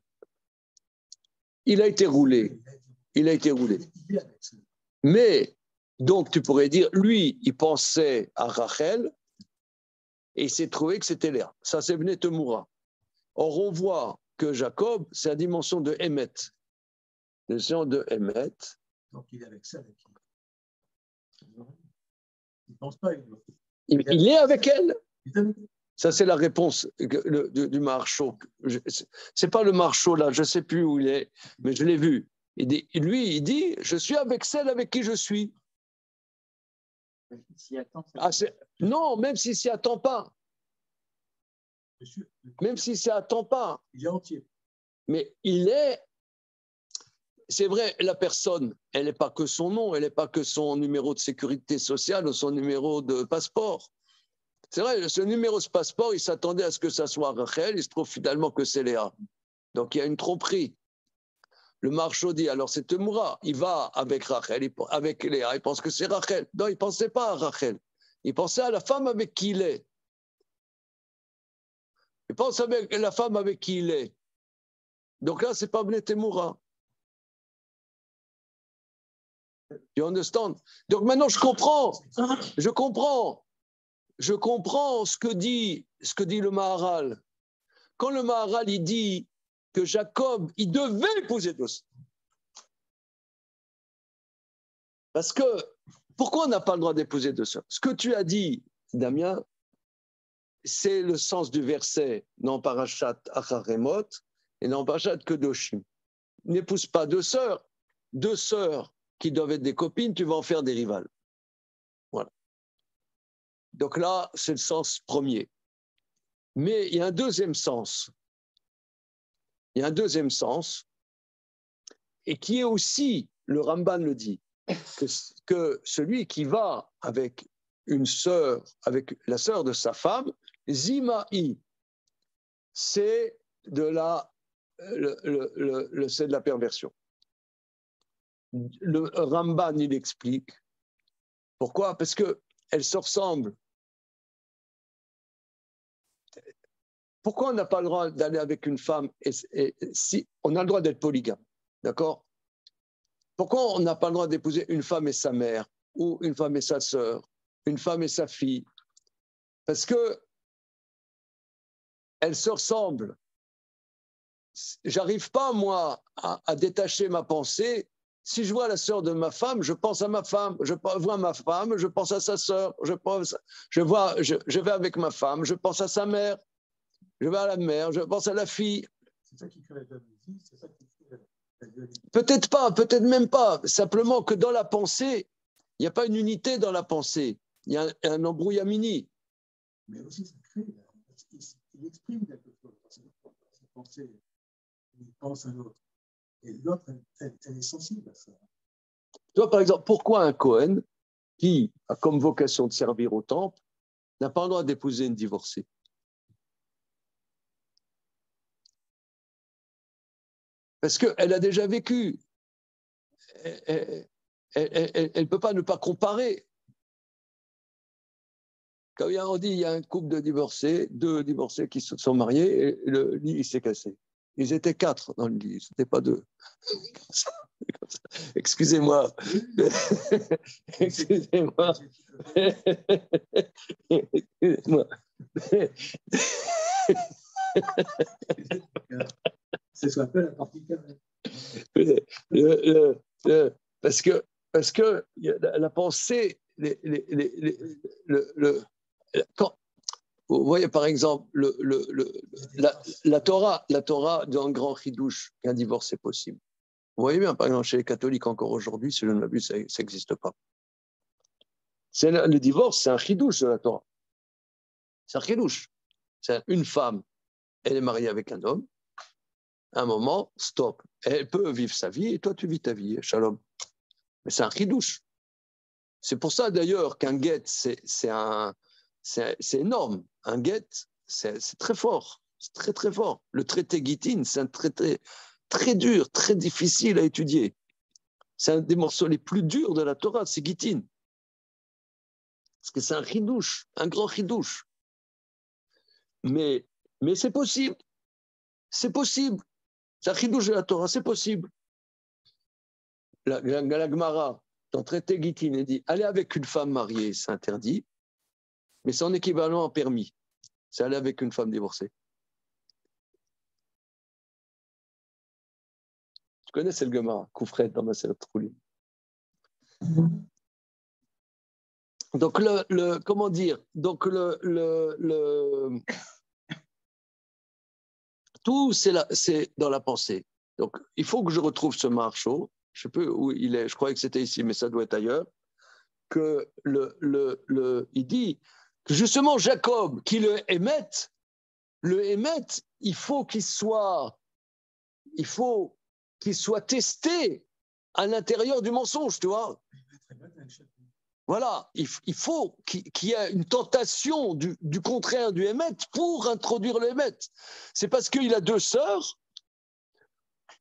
Il a été roulé. Mais, donc, tu pourrais dire, lui, il pensait à Rachel et il s'est trouvé que c'était Léa. Ça, c'est Bnei Temura. Or, on voit que Jacob, c'est la dimension de Hémet. La dimension de Hémet. Donc, il est avec ça. Il ne pense pas. Il est avec elle. Ça, c'est la réponse du marchot. Ce n'est pas le marchot, là, je ne sais plus où il est, mais je l'ai vu. Il dit, je suis avec celle avec qui je suis. Non, même s'il ne s'y attend pas. Même s'il ne s'y attend pas. Il est entier. Mais c'est vrai, la personne, elle n'est pas que son nom, elle n'est pas que son numéro de sécurité sociale ou son numéro de passeport. C'est vrai, ce numéro de passeport, il s'attendait à ce que ça soit Rachel, il se trouve finalement que c'est Léa. Donc il y a une tromperie. Le marchand dit, alors c'est Temura, il va avec Rachel, avec Léa, il pense que c'est Rachel. Non, il ne pensait pas à Rachel, il pensait à la femme avec qui il est. Il pense avec la femme avec qui il est. Donc là, ce n'est pas Bnei Temura. You understand? Donc maintenant, je comprends ce que dit le Maharal. Quand le Maharal, il dit que Jacob, il devait épouser Joseph. Parce que, pourquoi on n'a pas le droit d'épouser deux sœurs? Ce que tu as dit, Damien, c'est le sens du verset dans Parashat Acharemot et dans Parashat Kedoshim. N'épouse pas deux sœurs qui doivent être des copines, tu vas en faire des rivales. Voilà. Donc là, c'est le sens premier. Mais il y a un deuxième sens. Et qui est aussi, le Ramban le dit, que celui qui va avec une sœur, avec la sœur de sa femme, Zima'i, c'est de la perversion. Le Ramban, il explique. Pourquoi? Parce qu'elles se ressemblent. Pourquoi on n'a pas le droit d'aller avec une femme et si on a le droit d'être polygame, d'accord? Pourquoi on n'a pas le droit d'épouser une femme et sa mère, ou une femme et sa sœur, une femme et sa fille? Parce que elles se ressemblent. J'arrive pas, moi, à détacher ma pensée. Si je vois la sœur de ma femme, je pense à ma femme. Je vois ma femme, je pense à sa sœur. Je vais avec ma femme, je pense à sa mère. Je vais à la mère, je pense à la fille. C'est ça qui crée la jalousie, c'est ça qui crée la dualité. Peut-être pas, peut-être même pas. Simplement que dans la pensée, il n'y a pas une unité dans la pensée. Il y a un embrouillamini. Mais aussi, ça crée, il exprime quelque chose. Sa pensée, il pense à l'autre. Et l'autre, elle est sensible à ça. Toi, par exemple, pourquoi un Cohen qui a comme vocation de servir au temple n'a pas le droit d'épouser une divorcée? Parce qu'elle a déjà vécu. Elle ne peut pas ne pas comparer. Quand on dit il y a un couple de divorcés, 2 divorcés qui se sont mariés, et le lit il s'est cassé. Ils étaient 4 dans le lit, ce n'était pas 2. Excusez-moi. Excusez-moi. Excusez-moi. C'est ce qu'on appelle la partie carrée. Parce que la pensée, quand, vous voyez par exemple la Torah dans le grand chidouche qu'un divorce est possible. Vous voyez bien, par exemple, chez les catholiques encore aujourd'hui, si je ne m'abuse, ça n'existe pas. Le divorce, c'est un chidouche de la Torah. C'est un chidouche. C'est une femme, elle est mariée avec un homme. À un moment, stop. Elle peut vivre sa vie et toi, tu vis ta vie. Shalom. Mais c'est un chidouche. C'est pour ça d'ailleurs qu'un guet, c'est énorme. Un guet, c'est très fort. C'est très, très fort. Le traité Gittin, c'est un traité très dur, très difficile à étudier. C'est un des morceaux les plus durs de la Torah, c'est Gittin. Parce que c'est un chidouche, un grand chidouche. Mais c'est possible. C'est possible. C'est un chidouche de la Torah, c'est possible. La Gemara, dans le traité Gittin, elle dit aller avec une femme mariée, c'est interdit, mais son équivalent en permis, c'est aller avec une femme divorcée. Tu connais, c'est le Gemara, Koufret dans ma série Trouli. Donc, comment dire, donc tout, c'est dans la pensée. Donc, il faut que je retrouve ce marchot. Je ne sais plus où il est. Je croyais que c'était ici, mais ça doit être ailleurs. Que il dit que justement Jacob, qui le émette, il faut qu'il soit testé à l'intérieur du mensonge, tu vois. Voilà, il faut qu'il y ait une tentation du contraire du émet pour introduire le émet. C'est parce qu'il a 2 sœurs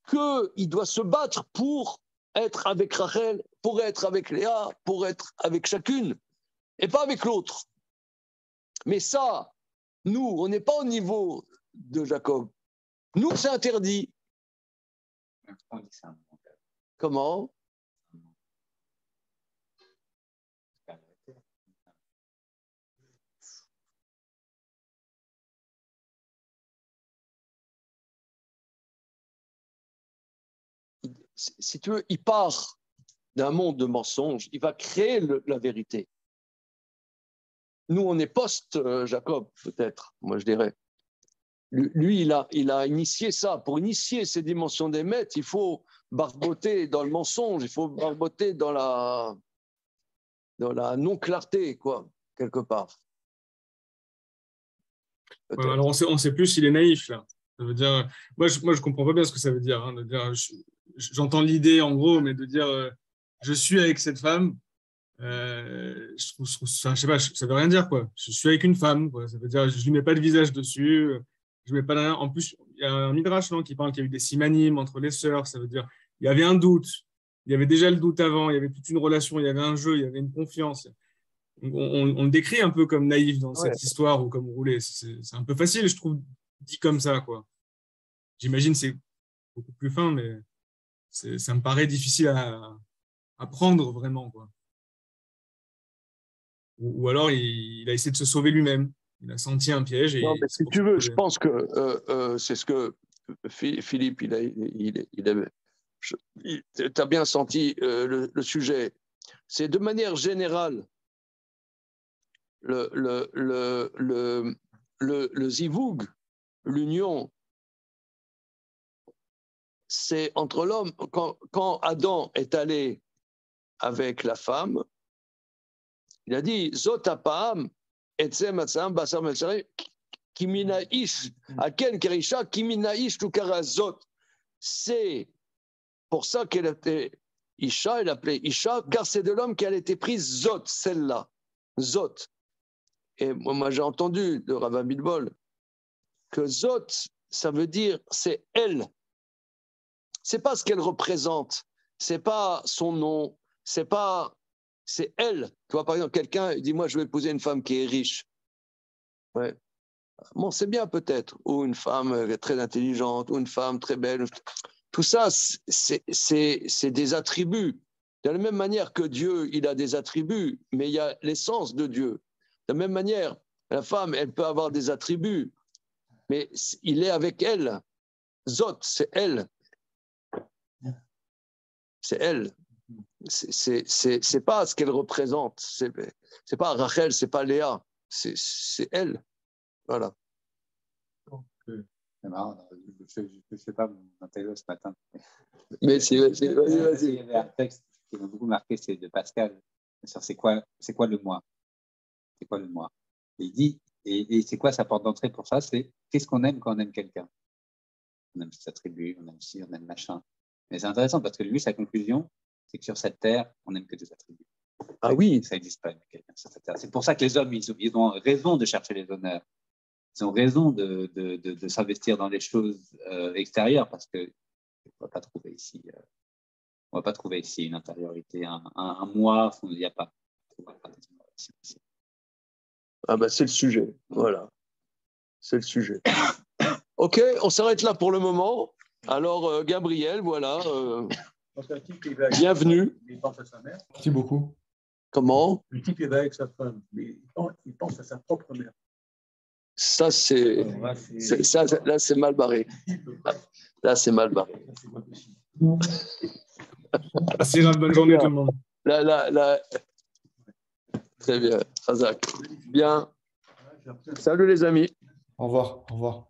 qu'il doit se battre pour être avec Rachel, pour être avec Léa, pour être avec chacune, et pas avec l'autre. Mais ça, nous, on n'est pas au niveau de Jacob. Nous, c'est interdit. Comment ? Si tu veux, il part d'un monde de mensonges, il va créer la vérité. Nous, on est post-Jacob, peut-être, moi je dirais. Lui, il a initié ça. Pour initier ces dimensions des maîtres, il faut barboter dans le mensonge, il faut barboter dans la non-clarté, quoi, quelque part. Ouais, alors on sait plus s'il est naïf, là. Ça veut dire, moi, je comprends pas bien ce que ça veut dire. Hein, de dire j'entends l'idée, en gros, mais de dire je suis avec cette femme, je trouve ça, je sais pas, ça veut rien dire, quoi. Je suis avec une femme, quoi. Ça veut dire je lui mets pas de visage dessus, je mets pas de rien. En plus, il y a un midrash qui parle qu'il y a eu des simanim entre les sœurs. Ça veut dire il y avait un doute, il y avait déjà le doute avant, il y avait toute une relation, il y avait un jeu, il y avait une confiance. On le décrit un peu comme naïf dans cette histoire ou comme roulé. C'est un peu facile, je trouve, dit comme ça, quoi. J'imagine c'est beaucoup plus fin, mais ça me paraît difficile à prendre vraiment, quoi. Ou alors il a essayé de se sauver lui-même. Il a senti un piège. Et non, mais si tu veux, je pense que c'est ce que Philippe, tu as bien senti le sujet. C'est de manière générale le zivoug, l'union, c'est entre l'homme. Quand Adam est allé avec la femme, il a dit Zot apam etzem atzam basar melcharei kimina ish aken kerisha kimina ish tukara zot. C'est pour ça qu'elle était Isha, elle appelait Isha, car c'est de l'homme qu'elle était prise Zot, celle-là, Zot. Et moi j'ai entendu de Rav Midbol que Zot, ça veut dire c'est elle. c'est pas ce qu'elle représente, c'est pas son nom, c'est elle. Tu vois, par exemple, quelqu'un dit, moi, je vais épouser une femme qui est riche. Ouais. Bon, c'est bien peut-être, ou une femme très intelligente, ou une femme très belle. Tout ça, c'est des attributs. De la même manière que Dieu, il a des attributs, mais il y a l'essence de Dieu. De la même manière, la femme, elle peut avoir des attributs, mais il est avec elle. Zot, c'est elle. C'est elle. C'est pas ce qu'elle représente. C'est pas Rachel, c'est pas Léa. C'est elle. Voilà. C'est marrant, je ne sais pas mon intello ce matin. Mais vas-y. vas-y. Il y avait un texte qui m'a beaucoup marqué, c'est de Pascal, sur c'est quoi le moi. C'est quoi le moi? Et il dit, et c'est quoi sa porte d'entrée pour ça? C'est qu'est-ce qu'on aime quand on aime quelqu'un? On aime ses attributs, on aime ci, on aime machin. Mais c'est intéressant parce que lui, sa conclusion, c'est que sur cette terre, on n'aime que des attributs. Ah oui. Ça n'existe pas, quelqu'un sur cette terre. C'est pour ça que les hommes, ils ont raison de chercher les honneurs. Ils ont raison de s'investir dans les choses extérieures parce qu'on ne va pas trouver ici, une intériorité, un moi, il n'y a pas. Ah ben c'est le sujet, voilà. C'est le sujet. Ok, on s'arrête là pour le moment. Alors, Gabriel, voilà. Bienvenue. Il pense à sa mère. Merci beaucoup. Comment? Le type, il va avec sa femme, mais il pense à sa propre mère. Ça, là, c'est mal barré. Là, c'est mal barré. Merci, bonne journée tout le monde. Là. Très bien, Razak. Bien. Salut les amis. Au revoir. Au revoir.